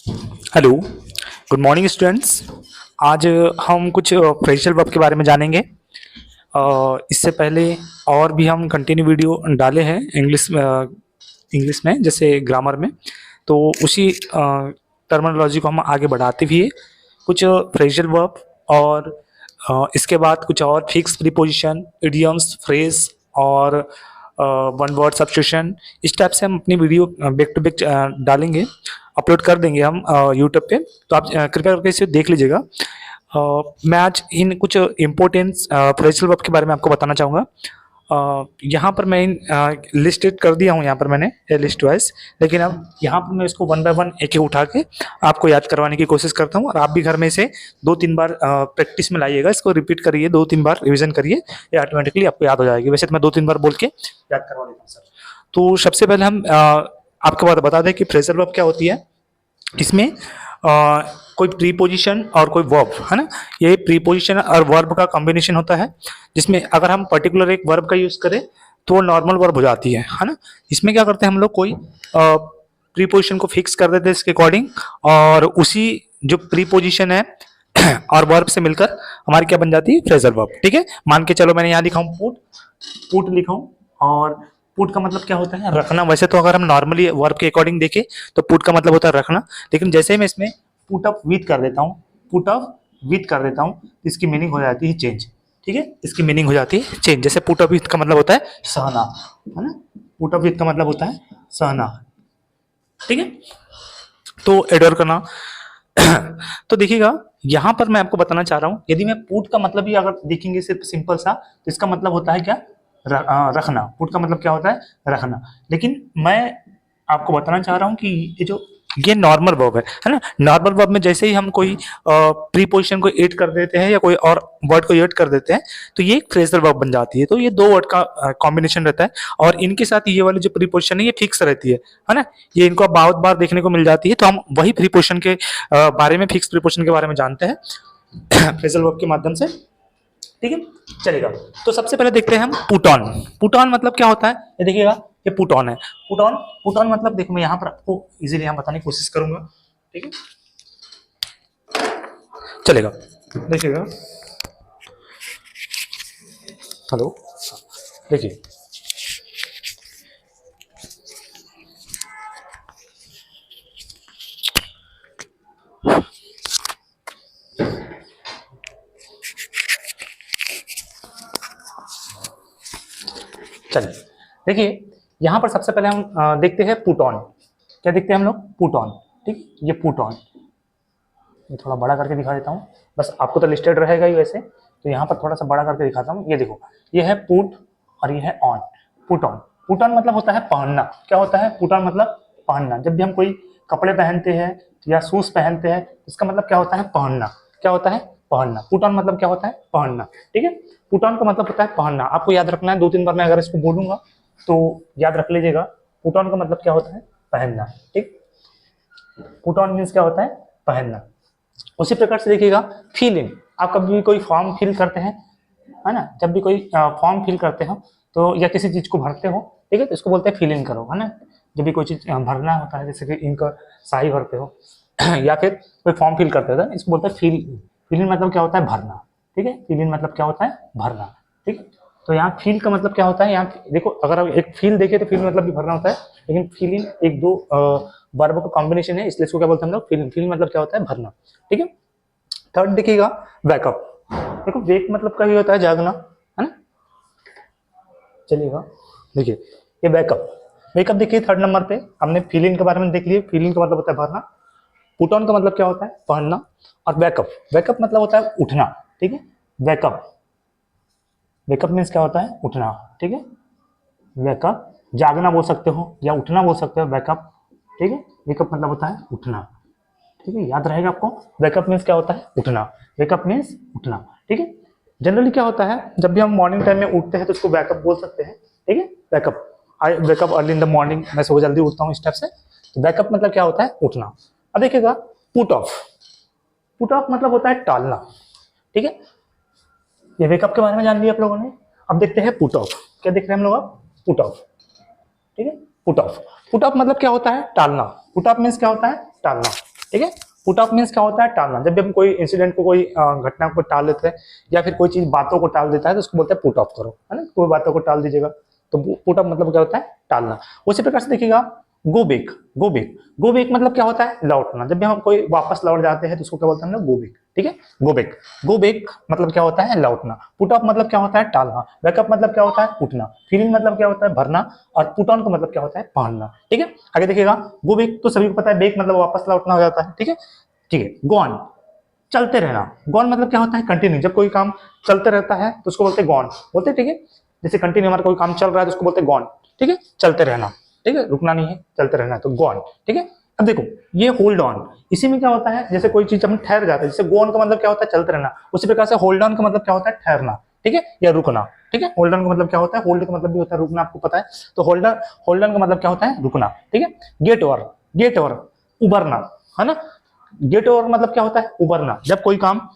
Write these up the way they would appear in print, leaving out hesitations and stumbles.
Hello, good morning students. आज हम कुछ फ्रेजल वर्ब के बारे में जानेंगे। इससे पहले और भी हम कंटिन्यू वीडियो डाले हैं इंग्लिश में जैसे ग्रामर में, तो उसी टर्मिनोलॉजी को हम आगे बढ़ाते हुए कुछ फ्रेजल वर्ब और इसके बाद कुछ और फिक्स प्रीपोजिशन, इडियम्स, फ्रेज और वन वर्ड सब्स्टिट्यूशन, इस टाइप से हम अपनी वीडियो बैक टू बैक डालेंगे, अपलोड कर देंगे हम यूट्यूब पे। तो आप कृपया करके इसे देख लीजिएगा। मैं आज इन कुछ इम्पोर्टेंट फ्रेजल वर्ब के बारे में आपको बताना चाहूँगा। यहाँ पर मैं लिस्टेड कर दिया हूँ, यहाँ पर मैंने लिस्ट वाइज, लेकिन अब यहाँ पर मैं इसको वन बाय वन एक एक उठा के आपको याद करवाने की कोशिश करता हूँ, और आप भी घर में इसे 2-3 बार प्रैक्टिस में लाइएगा। इसको रिपीट करिए, 2-3 बार रिवीजन करिए, ये ऑटोमेटिकली आपको याद हो जाएगी। वैसे तो मैं 2-3 बार बोल के याद करवा देता हूँ सर। तो सबसे पहले हम आपको बता दें कि फ्रेजल वर्ब क्या होती है। इसमें कोई प्रीपोजिशन और कोई वर्ब है ना, ये प्रीपोजिशन और वर्ब का कॉम्बिनेशन होता है, जिसमें अगर हम पर्टिकुलर एक वर्ब का यूज करें तो वो नॉर्मल वर्ब हो जाती है ना। इसमें क्या करते हैं हम लोग, कोई प्रीपोजिशन को फिक्स कर देते हैं इसके अकॉर्डिंग, और उसी जो प्रीपोजिशन है और वर्ब से मिलकर हमारी क्या बन जाती है, फ्रेजल वर्ब। ठीक है, मान के चलो मैंने यहाँ लिखा हूँ पुट, पुट लिखा हूँ, और पुट का मतलब क्या होता है, रखना। वैसे तो अगर हम नॉर्मली वर्ब के अकॉर्डिंग देखें तो पुट का मतलब होता है रखना, लेकिन जैसे ही मैं इसमें पुट अप विथ कर देता हूँ, पुट अप विथ कर देता हूँ, तो इसकी मीनिंग हो जाती है चेंज। ठीक है, इसकी मीनिंग हो जाती है चेंज। जैसे पुट अप विथ का मतलब होता है सहना, है ना, पुट अप विथ का मतलब होता है सहना। ठीक है, तो एडोर करना। तो देखिएगा, यहां पर मैं आपको बताना चाह रहा हूं, यदि मैं पुट का मतलब ही अगर देखेंगे सिर्फ सिंपल सा, तो इसका मतलब होता है क्या, रखना। पुट का मतलब क्या होता है, रखना। लेकिन मैं आपको बताना चाह रहा हूं कि ये नॉर्मल वर्ब है ना। नॉर्मल वर्ब में जैसे ही हम कोई प्रीपोजिशन को ऐड कर देते हैं या कोई और वर्ड को ऐड कर देते हैं, तो ये एक फ्रेजल वर्ब बन जाती है। तो ये दो वर्ड का कॉम्बिनेशन रहता है, और इनके साथ ये वाली जो प्रीपोजिशन है ये फिक्स रहती है ना। ये इनको अब बहुत बार देखने को मिल जाती है, तो हम वही प्रीपोजिशन के बारे में, फिक्स प्रीपोजिशन के बारे में जानते हैं फ्रेजल वर्ब के माध्यम से। ठीक है, चलेगा। तो सबसे पहले देखते हैं हम पुट ऑन। पुट ऑन मतलब क्या होता है, ये देखिएगा, ये पुट ऑन है। पुट ऑन, पुट ऑन मतलब देखो, मैं यहाँ पर आपको इजीली यहाँ बताने की कोशिश करूंगा। ठीक है, चलेगा, देखिएगा। हेलो, देखिए, चलिए देखिए, यहाँ पर सबसे पहले हम देखते हैं पुट ऑन। क्या देखते हैं हम लोग, पुट ऑन। ठीक, ये पुट ऑन, ये थोड़ा बड़ा करके दिखा देता हूँ, बस आपको तो लिस्टेड रहेगा ही वैसे, तो यहाँ पर थोड़ा सा बड़ा करके दिखाता हूँ। ये देखो, ये है पुट और ये है on, put on. Put on मतलब होता है पहनना। क्या होता है, पुट ऑन मतलब पहनना। जब भी हम कोई कपड़े पहनते हैं या शूज पहनते हैं, इसका मतलब क्या होता है, पहनना। क्या होता है, पहनना। पुट ऑन मतलब क्या होता है, पहनना। ठीक है, पुट ऑन का मतलब होता है पहनना। आपको याद रखना है, 2-3 बार मैं अगर इसको बोलूंगा तो याद रख लीजिएगा। पुट ऑन का मतलब क्या होता है, पहनना। ठीक, पुट ऑन मीन्स क्या होता है, पहनना। उसी प्रकार से देखिएगा, फिल इन। आप कभी भी कोई फॉर्म फिल करते हैं, है ना, जब भी कोई फॉर्म फिल करते हो तो, या किसी चीज को भरते हो, ठीक है, तो इसको बोलते हैं फिल इन करो, है ना। जब भी कोई चीज भरना होता है, जैसे कि इनका शाही भरते हो या फिर कोई फॉर्म फिल करते हो, तो इसको बोलते हैं फिल इन। फिल इन मतलब क्या होता है, भरना। ठीक है, फिल इन मतलब क्या होता है, भरना। ठीक है, तो यहाँ फिल का मतलब क्या होता है, यहाँ देखो, अगर आप एक फील देखे तो फील मतलब भी भरना होता है, लेकिन फिल इन एक दो वर्ब का कॉम्बिनेशन है, इसलिए इसको क्या बोलते हैं हम लोग, फिल। फिल मतलब क्या होता है, भरना। ठीक है, थर्ड देखिएगा, बैकअप। देखो, वेक मतलब का ही होता है जागना, है ना। चलिएगा, देखिए, ये बैकअप। बैकअप देखिए, थर्ड नंबर पे हमने फिल इन के बारे में देख लिया। फिल इन का मतलब होता है भरना, पुट ऑन का मतलब क्या होता है, पहनना, और बैकअप, बैकअप मतलब होता है उठना। ठीक है, बैकअप, बैकअप मीन्स क्या होता है, उठना। ठीक है, बैकअप, जागना बोल सकते हो या उठना बोल सकते हो, बैकअप। ठीक है, बैकअप मतलब होता है उठना। ठीक है, याद रहेगा आपको, बैकअप मीन्स क्या होता है, उठना। बैकअप मीन्स उठना। ठीक है, जनरली क्या होता है, जब भी हम मॉर्निंग टाइम में उठते हैं तो उसको बैकअप बोल सकते हैं। ठीक है, backup, I backup early in the morning, मैं सुबह जल्दी उठता हूँ इस टाइप से। तो बैकअप मतलब क्या होता है, उठना। अब देखिएगा, पुट ऑफ। पुट ऑफ मतलब होता है टालना। ठीक है, ये बैकअप के बारे में जान लिया आप लोगों ने। अब देखते हैं पुट ऑफ। क्या देख रहे हैं हम लोग, अब पुट ऑफ। ठीक है, पुट ऑफ। पुट ऑफ मतलब क्या होता है, टालना। पुट ऑफ मीन्स क्या होता है, टालना। ठीक है। पुट ऑफ मीन्स क्या होता है, टालना। जब भी हम कोई इंसिडेंट को, कोई घटना को टाल देते हैं या फिर कोई चीज बातों को टाल देता है तो उसको बोलते हैं पुट ऑफ करो, है ना, कोई बातों को टाल दीजिएगा तो पुट ऑफ मतलब क्या होता है, टालना। उसी प्रकार से देखिएगा go back, go back, go back मतलब क्या होता है, लौटना। जब भी हम कोई वापस लौट जाते हैं तो उसको क्या बोलते हैं हम लोग, गो बैक, ठीक है, गो बैक। गो बैक मतलब क्या होता है, लौटना। पुट ऑफ मतलब क्या होता है, टालना। बैकअप मतलब क्या होता है, उठना। फिलिंग मतलब क्या होता है, भरना। और पुट ऑन का मतलब क्या होता है, पहनना, ठीक है। आगे देखिएगा गो बैक तो सभी को पता है, बैक मतलब वापस लौटना हो जाता है, ठीक है, ठीक है। गो ऑन, चलते रहना। गॉन मतलब क्या होता है, कंटिन्यू। जब कोई काम चलते रहता है तो उसको बोलते हैं गॉन, बोलते हैं, ठीक है। जैसे कंटिन्यू हमारा कोई काम चल रहा है तो उसको बोलते हैं गॉन, ठीक है, चलते रहना, ठीक है, रुकना नहीं है, चलते रहना है तो गॉन, ठीक है। अब देखो ये होल्ड ऑन, इसी में क्या होता है, जैसे कोई चीज हम ठहर जाते हैं, जैसे गो ऑन का मतलब क्या होता है, चलते रहना। उसी प्रकार से होल्ड ऑन का मतलब क्या होता है, ठहरना, ठीक है, या रुकना, ठीक है। होल्ड ऑन का मतलब क्या होता है, होल्ड का मतलब भी होता है रुकना, आपको पता है। तो होल्डर, होल्ड ऑन का मतलब क्या होता है, रुकना, ठीक है। गेट ओवर, गेट ओवर, उबरना, है ना। गेट ओवर मतलब क्या होता है, उबरना। जब कोई काम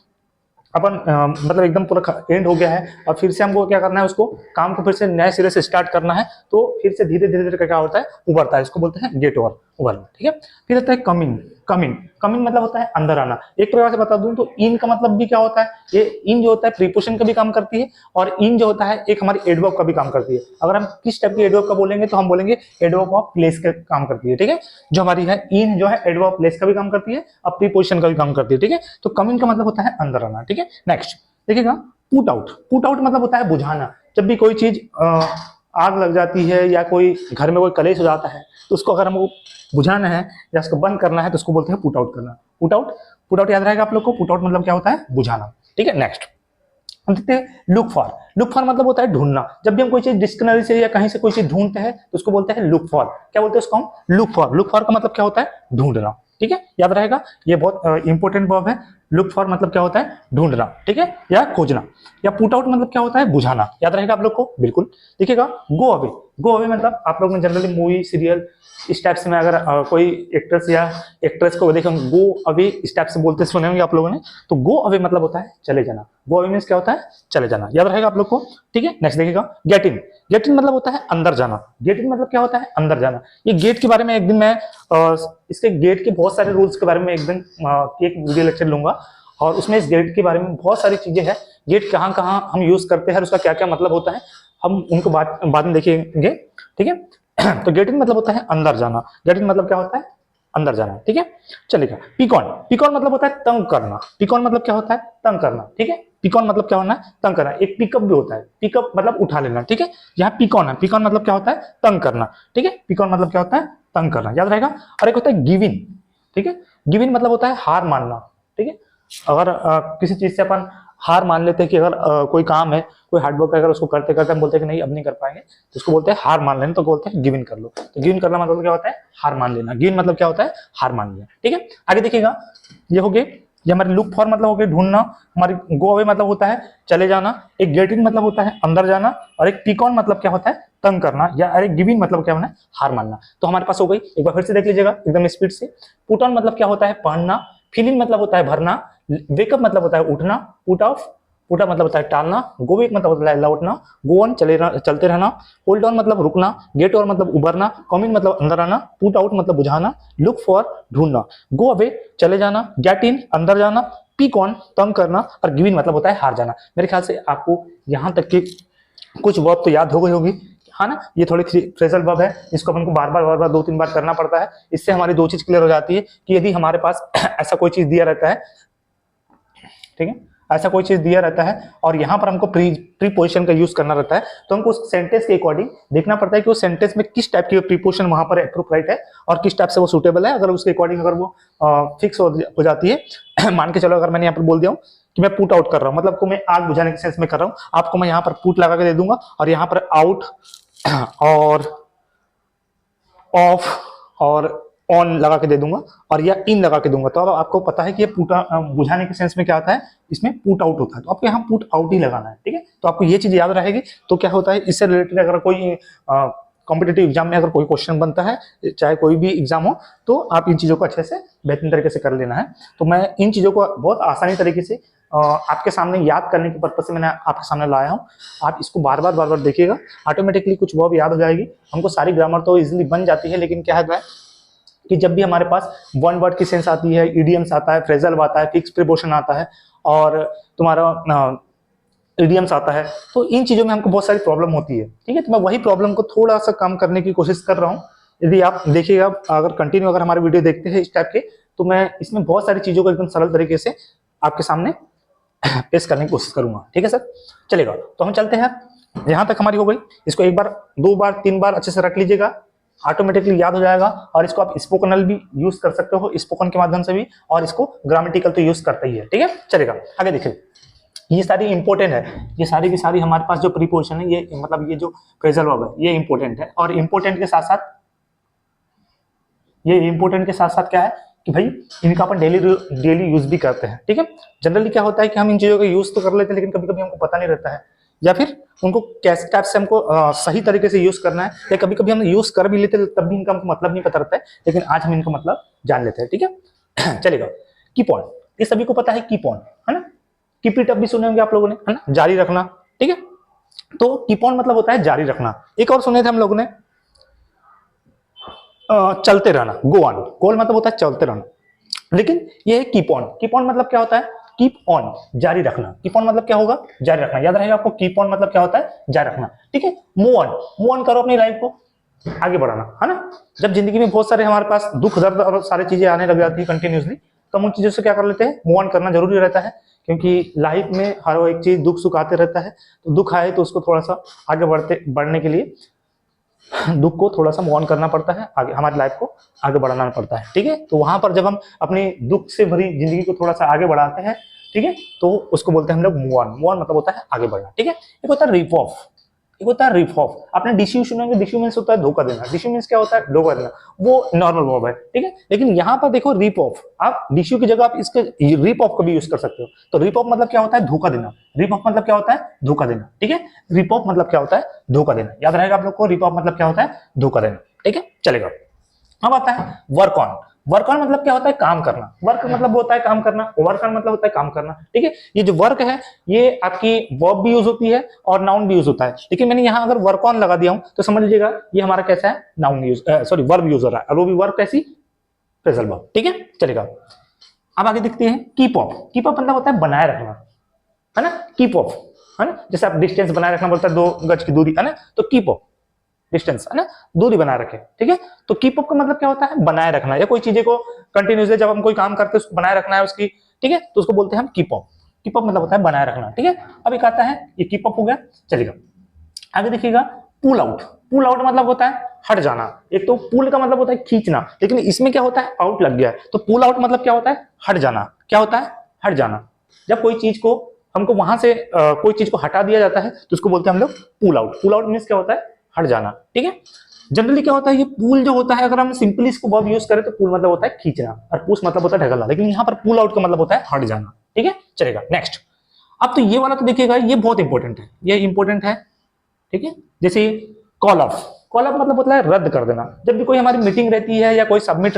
अपन मतलब एकदम पूरा एंड हो गया है और फिर से हमको क्या करना है, उसको काम को फिर से नए सिरे से स्टार्ट करना है, तो फिर से धीरे धीरे धीरे क्या होता है, उभरता है, इसको बोलते हैं गेट ओवर, उभरना, ठीक है। फिर आता है कमिंग, कमिंग, कमिंग मतलब होता है अंदर आना। एक प्रकार से बता दूं तो इन का मतलब भी क्या होता है, ये इन जो होता है प्रीपोजिशन का भी काम करती है और इन जो होता है एक हमारी एडवर्ब का भी काम करती है। अगर हम किस टाइप की एडवर्ब का बोलेंगे तो हम बोलेंगे एडवर्ब ऑफ प्लेस का काम करती है, ठीक है। जो हमारी है इन जो है एडवर्ब ऑफ प्लेस का भी काम करती है और प्रीपोजिशन का भी काम करती है, ठीक है। तो कमिंग का मतलब होता है अंदर आना, ठीक है। नेक्स्ट देखिएगा पुट आउट, पुट आउट मतलब होता है बुझाना। जब भी कोई चीज आग लग जाती है या कोई घर में कोई कलेश हो जाता है तो उसको अगर हमको बुझाना है या उसको बंद करना है तो उसको बोलते हैं पुट आउट करना। पुट आउट, पुट आउट याद रहेगा आप लोग को, पुट आउट मतलब क्या होता है, बुझाना, ठीक है। नेक्स्ट हम देखते हैं लुक फॉर, लुक फॉर मतलब होता है ढूंढना। जब भी हम कोई चीज डिक्शनरी से या कहीं से कोई चीज ढूंढते हैं तो उसको बोलते हैं लुक फॉर। क्या बोलते हैं उसको हम, लुक फॉर। लुक फॉर का मतलब क्या होता है, ढूंढना, ठीक है, याद रहेगा। ये बहुत इंपॉर्टेंट वर्ब है। लुक फॉर मतलब क्या होता है, ढूंढना, ठीक है, या खोजना। या पुट आउट मतलब क्या होता है, बुझाना, याद रहेगा आप लोग को, बिल्कुल। देखिएगा गो अवे, गो अवे मतलब आप लोग ने जनरली मूवी सीरियल इस टाइप से में अगर कोई एक्ट्रेस या एक्ट्रेस को देखें गो अवे इस टाइप से बोलते सुने होंगे आप लोगों ने, तो गो अवे मतलब होता है चले जाना। गो अवे मीन्स क्या होता है, चले जाना, याद रहेगा आप लोग को, ठीक है। नेक्स्ट देखिएगा गेट इन, गेट इन मतलब होता है अंदर जाना। गेट इन मतलब क्या होता है, अंदर जाना। ये गेट के बारे में एक दिन मैं इसके गेट के बहुत सारे रूल्स के बारे में एक दिन एक वीडियो लेक्चर लूंगा और उसमें इस गेट के बारे में बहुत सारी चीजें हैं। गेट कहाँ कहाँ हम यूज करते हैं, उसका क्या क्या मतलब होता है, हम उनको बाद में देखेंगे, ठीक है। तो गेट इन मतलब होता है अंदर जाना। गेट इन मतलब क्या होता है, अंदर जाना, ठीक है। चलेगा पिकॉन, पिकॉन मतलब होता है तंग करना। पिकॉन मतलब क्या होता है, तंग करना, ठीक है। पिकॉन मतलब क्या होना है, तंग करना। एक पिकअप भी होता है, पिकअप मतलब उठा लेना, ठीक है। यहाँ पिकॉन है, पिकॉन मतलब क्या होता है, तंग करना, ठीक है। पिकॉन मतलब क्या होता है, तंग करना, याद रहेगा। और एक होता है गिविन, ठीक है। गिविन मतलब होता है हार मानना, ठीक है। अगर किसी चीज से अपन हार मान लेते हैं कि अगर कोई काम है, कोई हार्डवर्क अगर उसको करते करते हम बोलते हैं कि नहीं अब नहीं कर पाएंगे तो उसको बोलते हैं हार मान लेना, तो बोलते हैं गिव इन कर लो। तो गिव इन करना मतलब क्या होता है, हार मान लेना। गिव इन मतलब क्या होता है, हार मान लिया, ठीक है। आगे देखिएगा ये हो गए, ये हमारे लुक फॉर मतलब हो गए ढूंढना। हमारी गो अवे मतलब होता है चले जाना। एक गेट इन मतलब होता है अंदर जाना। और एक पिक ऑन मतलब क्या होता है, तंग करना। या अरे गिव इन मतलब क्या होना है, हार मानना। तो हमारे पास हो गई, एक बार फिर से देख लीजिएगा एकदम स्पीड से। पुट ऑन मतलब क्या होता है, पहनना। फीलिंग मतलब होता है भरना। वेकअप मतलब होता है उठना। पुट ऑफ, पुट ऑफ मतलब होता है टालना। गो बैक मतलब होता है लौटना। गो ऑन चलते रहना। होल्ड ऑन मतलब रुकना। गेट ओवर मतलब उबरना। कम इन मतलब अंदर आना। पुट आउट मतलब बुझाना। लुक फॉर ढूंढना। गो अवे चले जाना। गेट इन अंदर जाना। पिक ऑन तंग करना। और गिव इन मतलब होता है हार जाना। मेरे ख्याल से आपको यहाँ तक की कुछ वर्ब तो याद हो गई होगी, हाँ ना। ये थोड़ी फ्रेजल वर्ब है, इसको अपन को बार बार 2-3 बार करना पड़ता है। इससे हमारी दो चीज क्लियर हो जाती है कि यदि हमारे पास ऐसा कोई चीज दिया रहता है, ठीक है, ऐसा कोई चीज दिया रहता है और यहाँ पर हमको प्रीपोजिशन का यूज करना रहता है, तो हमको उस सेंटेंस के अकॉर्डिंग देखना पड़ता है कि उस सेंटेंस में किस टाइप की प्रीपोजिशन वहां पर अप्रोप्रिएट है और किस टाइप से वो सूटेबल है। अगर उसके अकॉर्डिंग अगर वो फिक्स हो जाती है मान के चलो अगर मैंने यहाँ पर बोल दिया हूँ कि मैं पुट आउट कर रहा हूँ, मतलब को मैं आग बुझाने के सेंस में कर रहा हूँ, आपको मैं यहाँ पर पुट लगा के दे दूंगा और यहाँ पर आउट और ऑफ और ऑन लगा के दे दूंगा और या इन लगा के दूंगा, तो अब आपको पता है कि ये पुट बुझाने के सेंस में क्या आता है, इसमें पुट आउट होता है, तो आपको यहाँ पुट आउट ही लगाना है, ठीक है। तो आपको ये चीज याद रहेगी। तो क्या होता है, इससे रिलेटेड अगर कोई कॉम्पिटेटिव एग्जाम में अगर कोई क्वेश्चन बनता है, चाहे कोई भी एग्जाम हो, तो आप इन चीजों को अच्छे से बेहतरीन तरीके से कर लेना है। तो मैं इन चीजों को बहुत आसानी तरीके से आपके सामने याद करने के पर्पज से मैंने आपके सामने लाया हूँ। आप इसको बार बार देखिएगा, ऑटोमेटिकली कुछ वर्ब याद हो जाएगी। हमको सारी ग्रामर तो इजीली बन जाती है, लेकिन क्या है कि जब भी हमारे पास वन वर्ड की सेंस आती है, इडियम्स आता है, फ्रेजल आता है, फिक्स प्रीपोजिशन आता है और तुम्हारा इडियम्स आता है, तो इन चीजों में हमको बहुत सारी प्रॉब्लम होती है। ठीक है, तो मैं वही प्रॉब्लम को थोड़ा सा कम करने की कोशिश कर रहा हूँ। यदि आप देखिएगा, अगर कंटिन्यू अगर हमारे वीडियो देखते हैं इस टाइप के, तो मैं इसमें बहुत सारी चीजों को एकदम सरल तरीके से आपके सामने पेश करने की कोशिश करूंगा। ठीक है सर, चलेगा। तो हम चलते हैं, यहां तक हमारी हो गई। इसको एक बार, दो बार, तीन बार अच्छे से रख लीजिएगा, ऑटोमेटिकली याद हो जाएगा। और इसको आप स्पोकनल भी यूज कर सकते हो, स्पोकन के माध्यम से भी, और इसको ग्रामेटिकल तो यूज करता ही है। ठीक है, चलेगा। आगे देखिए, ये सारी इंपॉर्टेंट है, ये सारी की सारी हमारे पास जो प्रीपोजिशन है, ये मतलब ये जो फ्रेजल वर्ब है, ये इंपॉर्टेंट है। और इंपॉर्टेंट के साथ साथ, ये इंपॉर्टेंट के साथ साथ क्या है कि भाई इनका अपन डेली यूज भी करते हैं। ठीक है, जनरली क्या होता है कि हम इन चीजों का यूज तो कर लेते हैं, लेकिन कभी कभी हमको पता नहीं रहता है, या फिर उनको कैसे टाइप से हमको सही तरीके से यूज करना है, या कभी कभी हम यूज कर भी लेते हैं तब भी इनका हमको मतलब नहीं पता रहता है। लेकिन आज हम इनका मतलब जान लेते हैं। ठीक है, चलेगा। कीप ऑन, ये सभी को पता है, कीप ऑन, है ना। कीप इट अप भी सुने होंगे आप लोगों ने, है ना, जारी रखना। ठीक है, तो कीप ऑन मतलब होता है जारी रखना। एक और सुने थे हम लोगों ने, चलते रहना, गो ऑन। गोल मतलब होता है चलते रहना, लेकिन ये है कीप ऑन। कीप ऑन मतलब क्या होता है, कीप ऑन, जारी रखना। कीप ऑन मतलब क्या होगा, जारी रखना। याद रहेगा आपको, कीप ऑन मतलब क्या होता है, जारी रखना। ठीक है, मूव ऑन, मूव ऑन करो अपनी लाइफ को, आगे बढ़ाना, है ना। जब जिंदगी में बहुत सारे हमारे पास दुख दर्द और सारी चीजें आने लग जाती है कंटिन्यूसली, तो हम उन चीजों से क्या कर लेते हैं, मूव ऑन करना जरूरी रहता है। क्योंकि लाइफ में हर एक चीज दुख सुख आते रहता है, तो दुख आए तो उसको थोड़ा सा आगे बढ़ने के लिए दुख को थोड़ा सा मूव ऑन करना पड़ता है, आगे हमारी लाइफ को आगे बढ़ाना पड़ता है। ठीक है, तो वहां पर जब हम अपनी दुख से भरी जिंदगी को थोड़ा सा आगे बढ़ाते हैं, ठीक है, तो उसको बोलते हैं हम लोग मूव ऑन। मूव ऑन मतलब होता है आगे बढ़ना। ठीक है, एक होता है रिप ऑफ, एक होता है रिप ऑफ। आपने डिश्यू सुनेंगे, डिश्यू मींस होता है धोखा देना। डिश्यू मींस क्या होता है, धोखा देना, वो नॉर्मल वर्ब है। ठीक है, लेकिन यहाँ पर देखो रिप ऑफ, आप डिश्यू की जगह आप इसके रिप ऑफ को भी यूज कर सकते हो। तो रिप ऑफ मतलब क्या होता है, धोखा देना। रिप ऑफ मतलब क्या होता है, धोखा देना। ठीक है, रिप ऑफ मतलब क्या होता है, धोखा देना। याद रहेगा आप लोग को, रिप ऑफ मतलब क्या होता है, धोखा देना। ठीक है, चलेगा। अब आता है वर्क ऑन। वर्क ऑन मतलब क्या होता है, काम करना। वर्क मतलब होता है काम करना, वर्क ऑन मतलब होता है काम करना। ठीक है, ये जो वर्क है, ये आपकी वर्ब भी यूज होती है और नाउन भी यूज होता है। लेकिन मैंने यहाँ अगर वर्क ऑन लगा दिया हूं तो समझ लीजिएगा ये हमारा कैसा है, noun use, sorry verb use हो रहा है, और वो भी वर्ब कैसी, फ्रेजल वर्ब। ठीक है, चलेगा। अब आगे देखते हैं कीप ऑफ। कीप ऑफ मतलब होता है बनाए रखना, है ना। कीप ऑफ, है ना, जैसे आप डिस्टेंस बनाए रखना बोलता है, 2 गज की दूरी, है ना, तो कीप ऑफ, डिस्टेंस, है ना, दूरी बनाए रखे। ठीक है, तो कीप अप का मतलब क्या होता है, बनाए रखना, या कोई चीजें को कंटिन्यूसली जब हम कोई काम करते हैं उसको बनाए रखना है उसकी। ठीक है, तो उसको बोलते हैं हम कीप अप। कीप अप मतलब होता है बनाए रखना। ठीक है, अब एक आता है, ये कीप अप हो गया। चलेगा, आगे देखिएगा, पुल आउट। पुल आउट मतलब होता है हट जाना। एक तो पुल का मतलब होता है खींचना, लेकिन इसमें क्या होता है, आउट लग गया है, तो पुल आउट मतलब क्या होता है, हट जाना। क्या होता है, हट जाना। जब कोई चीज को हमको वहां से कोई चीज को हटा दिया जाता है तो उसको बोलते हैं हम लोग pull out. Pull out means क्या होता है, हट जाना। ठीक है, जनरली क्या होता है, ये पुल जो होता है, अगर हम सिंपली इसको वर्ब यूज करें तो पुल मतलब होता है खींचना, और पुश मतलब होता है ढकलना, लेकिन यहाँ पर पुल आउट का मतलब होता है हट जाना। ठीक है, चलेगा। नेक्स्ट, अब तो ये वाला तो देखिएगा, ये बहुत इंपॉर्टेंट है, ये इंपॉर्टेंट है। ठीक है, जैसे कॉल ऑफ। कॉल ऑफ मतलब होता है रद्द कर देना। जब भी कोई हमारी मीटिंग रहती है या कोई सबमिट,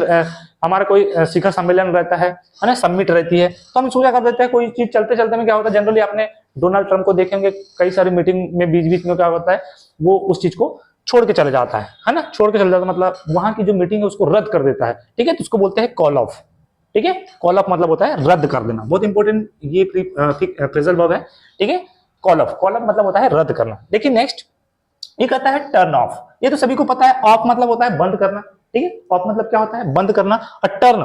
हमारा कोई शिखर सम्मेलन रहता है ना, सबमिट रहती है, तो हम इसको क्या कर देते हैं, कोई चीज चलते चलते में क्या होता है, जनरली आपने डोनाल्ड ट्रंप को देखेंगे, कई सारी मीटिंग में बीच बीच में क्या होता है, वो उस चीज को छोड़ के चले जाता है ना, छोड़ के चले जाता है, मतलब वहां की जो मीटिंग है उसको रद्द कर देता है। ठीक है, तो उसको बोलते हैं कॉल ऑफ। ठीक है, कॉल ऑफ मतलब होता है रद्द कर देना, बहुत इंपॉर्टेंट ये फ्रेजल वर्ब है। ठीक है, कॉल ऑफ, कॉल ऑफ मतलब होता है रद्द करना। देखिए नेक्स्ट, एक आता है टर्न ऑफ। ये तो सभी को पता है, ऑफ मतलब होता है बंद करना। ठीक है, ऑफ मतलब क्या होता है, बंद करना। और टर्न,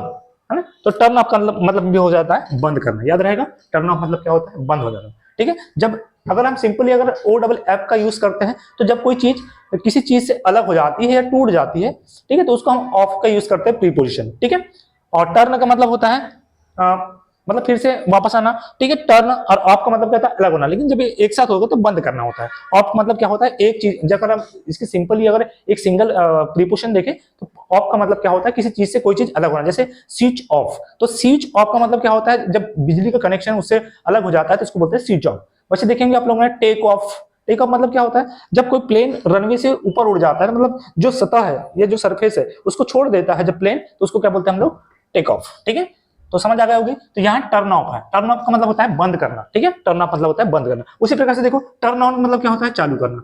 है ना, तो टर्न ऑफ का मतलब भी हो जाता है बंद करना। याद रहेगा, टर्न ऑफ मतलब क्या होता है, बंद हो जाना। ठीक है, जब अगर हम सिंपली अगर ओ डबल एफ का यूज करते हैं, तो जब कोई चीज किसी चीज से अलग हो जाती है या टूट जाती है, ठीक है, तो उसको हम ऑफ का यूज करते हैं प्रीपोजिशन। ठीक है, और टर्न का मतलब होता है मतलब फिर से वापस आना। ठीक है, टर्न और ऑफ का मतलब क्या होता है, अलग होना, लेकिन जब ये एक साथ होगा तो बंद करना होता है। ऑफ मतलब क्या होता है, एक चीज, जब अगर हम इसके सिंपली अगर एक सिंगल प्रीपोजिशन देखें तो ऑफ का मतलब क्या होता है, किसी चीज से कोई चीज अलग होना। जैसे स्विच ऑफ, तो स्विच ऑफ का मतलब क्या होता है, जब बिजली का कनेक्शन उससे अलग हो जाता है तो उसको बोलते हैं स्विच ऑफ। वैसे देखेंगे आप लोगों ने टेक ऑफ। टेक ऑफ मतलब क्या होता है, जब कोई प्लेन रनवे से ऊपर उड़ जाता है, मतलब जो सतह है या जो सरफेस है उसको छोड़ देता है जब प्लेन, तो उसको क्या बोलते हैं हम लोग, टेक ऑफ। ठीक है, तो समझ आ गया होगी। तो यहाँ टर्न ऑफ है, टर्न ऑफ का मतलब होता है बंद करना। ठीक है, टर्न ऑफ मतलब होता है बंद करना। उसी प्रकार से देखो, टर्न ऑन मतलब क्या होता है, चालू करना,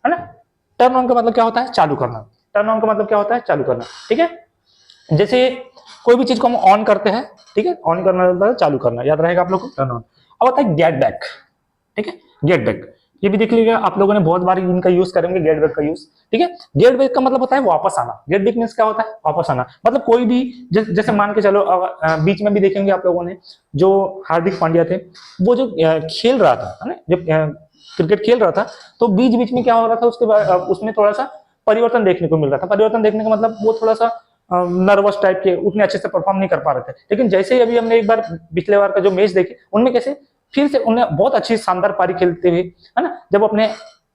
है ना। टर्न ऑन का मतलब क्या होता है, चालू करना। टर्न ऑन का मतलब क्या होता है, चालू करना। ठीक है, जैसे कोई भी चीज को हम ऑन करते हैं, ठीक है, ऑन करना होता है चालू करना, याद रहेगा आप लोग को, टर्न ऑन। अब होता है गेट बैक, ठीक है, गेट बैक, ये भी देख लीजिएगा आप लोगों ने बहुत बार इनका यूज करेंगे, गेट बैक का यूज, ठीक है। गेट बैक का मतलब होता है वापस आना, गेट बैक मींस क्या होता है, वापस आना, मतलब कोई भी जैसे मान के चलो बीच में भी देखेंगे आप लोगों ने, जो हार्दिक पांड्या थे, वो जो खेल रहा था, है ना, जब क्रिकेट खेल रहा था, तो बीच बीच में क्या हो रहा था, उसके बाद उसमें थोड़ा सा परिवर्तन देखने को मिल रहा था। परिवर्तन देखने का मतलब वो थोड़ा सा नर्वस टाइप के, उतने अच्छे से परफॉर्म नहीं कर पा रहे थे। लेकिन जैसे ही अभी हमने एक बार पिछले बार का जो मैच देखे, उनमें कैसे फिर से उन्हें बहुत अच्छी शानदार पारी खेलते हुए, है ना, जब अपने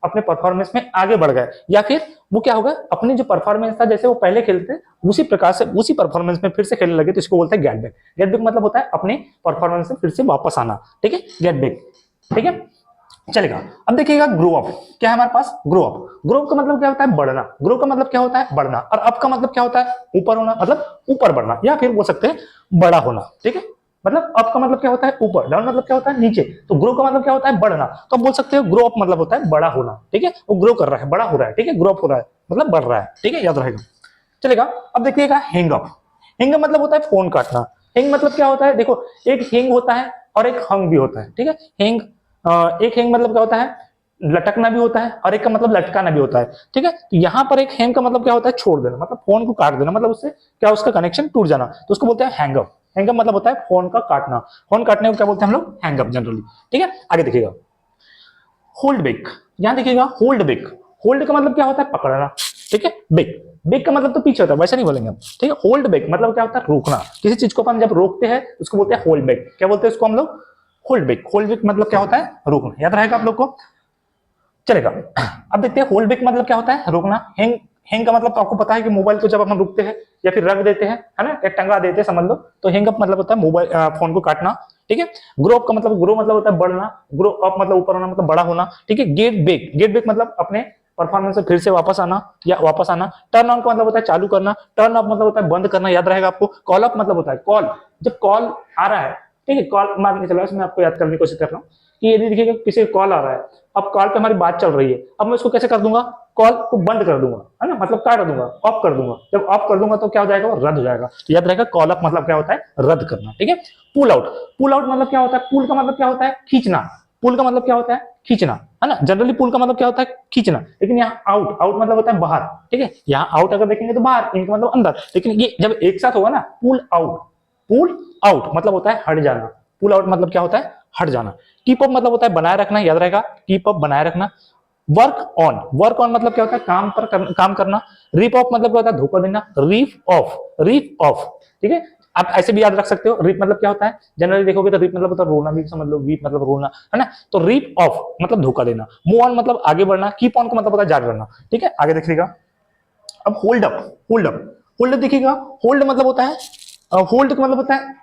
अपने परफॉर्मेंस में आगे बढ़ गए, या फिर वो क्या होगा, अपनी जो परफॉर्मेंस था जैसे वो पहले खेलते उसी प्रकार से उसी परफॉर्मेंस में फिर से खेलने लगे, तो इसको बोलते हैं गेट बैक। गेट बैक मतलब होता है अपने परफॉर्मेंस से फिर से वापस आना, ठीक है, गेट बैक, ठीक है, चलेगा। अब देखिएगा ग्रो अप, क्या है हमारे पास, ग्रो अप। ग्रो अप का मतलब क्या होता है, बढ़ना। ग्रो का मतलब क्या होता है, बढ़ना। और अप का मतलब क्या होता है, ऊपर होना, मतलब ऊपर बढ़ना, या फिर बोल सकते हैं बड़ा होना, ठीक है। मतलब अप का मतलब क्या होता है ऊपर, डाउन मतलब क्या होता है नीचे, तो ग्रो का मतलब क्या होता है बढ़ना। तो आप बोल सकते हो ग्रो अप मतलब होता है बड़ा होना, ठीक है, वो ग्रो कर रहा है, बड़ा हो रहा है, ठीक है, ग्रो अप हो रहा है मतलब बढ़ रहा है, ठीक है, याद रहेगा, चलेगा। अब देखिएगा हैंग अप। हैंग अप मतलब होता है फोन काटना। हैंग मतलब क्या होता है, देखो एक हैंग होता है और एक हंग भी होता है, ठीक है। हैंग एक हैंग मतलब क्या होता है, लटकना भी होता है, और एक का मतलब लटकाना भी होता है, ठीक है। तो यहाँ पर एक हैंग का मतलब क्या होता है, छोड़ देना, मतलब फोन को काट देना, मतलब उससे क्या उसका कनेक्शन टूट जाना, तो उसको बोलते हैं हैंग अप। हैंग अप मतलब होता है फोन का काटना। फोन काटने को क्या बोलते हैं हम लोग, हैंग अप जनरली, ठीक है। आगे देखिएगा होल्ड बैक। यहां देखिएगा होल्ड बैक। होल्ड का मतलब क्या होता है, पकड़ना, ठीक है। बैक, बैक का मतलब तो पीछे होता है, वैसा नहीं बोलेंगे हम, ठीक है। होल्ड बैक मतलब क्या होता है, रोकना। किसी चीज को अपन जब रोकते हैं उसको बोलते हैं होल्ड बैक। क्या बोलते हैं उसको हम लोग, होल्ड बैक। होल्ड बैक मतलब क्या होता है, रोकना, याद रहेगा आप लोग को, चलेगा। अब देखते हैं होल्ड बैक मतलब क्या होता है, रोकना। हैंग, हैंग का मतलब तो आपको पता है कि मोबाइल को जब हम रुकते हैं या फिर रख देते हैं, है ना, एक टंगा देते हैं समझ लो, तो हैंग अप मतलब होता है मोबाइल फोन को काटना, ठीक है। ग्रो अप का मतलब, ग्रो मतलब होता है बढ़ना, ग्रो अप मतलब ऊपर होना, मतलब बड़ा होना, ठीक है। गेट बैक, गेट बैक मतलब अपने परफॉर्मेंस से फिर से वापस आना या वापस आना। टर्न ऑन का मतलब होता है चालू करना। टर्न ऑफ मतलब होता है बंद करना, याद रहेगा आपको। कॉल अप मतलब होता है कॉल, जब कॉल आ रहा है, ठीक है, कॉल मान के चलो, इसमें आपको याद करने की कोशिश कर रहा हूँ कि यदि देखिएगा किसी का कॉल आ रहा है, अब कॉल पे हमारी बात चल रही है, अब मैं इसको कैसे कर दूंगा, कॉल को बंद कर दूंगा, है ना, मतलब काट दूंगा, ऑफ कर दूंगा। जब ऑफ कर दूंगा तो क्या हो जाएगा, वो रद्द हो जाएगा। तो याद रहेगा कॉल अप मतलब क्या होता है, रद्द करना, ठीक है। पुल आउट, पुल आउट मतलब क्या होता है, पुल का मतलब क्या होता है, खींचना। पुल का मतलब क्या होता है, खींचना, है ना। जनरली पुल का मतलब क्या होता है, खींचना, लेकिन यहाँ आउट, आउट मतलब होता है बाहर, ठीक है। यहाँ आउट अगर देखेंगे तो बाहर, इनका मतलब अंदर, लेकिन ये जब एक साथ होगा ना, पुल आउट, पुल आउट मतलब होता है हट जाना। पुल आउट मतलब क्या होता है, हट जाना। कीप अप मतलब होता है बनाए रखना, याद रहेगा, कीप अप बनाए रखना। वर्क ऑन, वर्क ऑन मतलब क्या होता है, काम करना। रिप ऑफ मतलब क्या होता है, धोखा देना। रीफ ऑफ, रीफ ऑफ, ठीक है। आप ऐसे भी याद रख सकते हो, रीप मतलब क्या होता है, जनरली देखोगे तो रीप मतलब होता है रोना, भी समझ लो, वीप मतलब रोना, है ना। तो रीप ऑफ मतलब धोखा देना। मूव ऑन मतलब आगे बढ़ना। कीप ऑन का मतलब होता है जारी रहना, ठीक है। आगे देखिएगा अब hold up, hold up, hold up देखिएगा, होल्ड मतलब होता है, होल्ड का मतलब होता है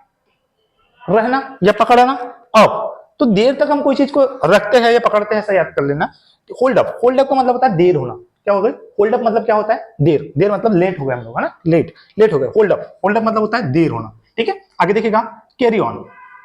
रहना या पकड़ना। अब तो देर तक हम कोई चीज को रखते हैं या पकड़ते हैं, ऐसा याद कर लेना। होल्ड अप, होल्ड अप का मतलब होता है देर होना। क्या हो गई, होल्ड अप मतलब क्या होता है, देर, देर मतलब लेट हो गए हम लोग, है ना, लेट, लेट हो गए। होल्ड अप, होल्ड अप मतलब होता है देर होना, ठीक है। आगे देखिएगा कैरी ऑन।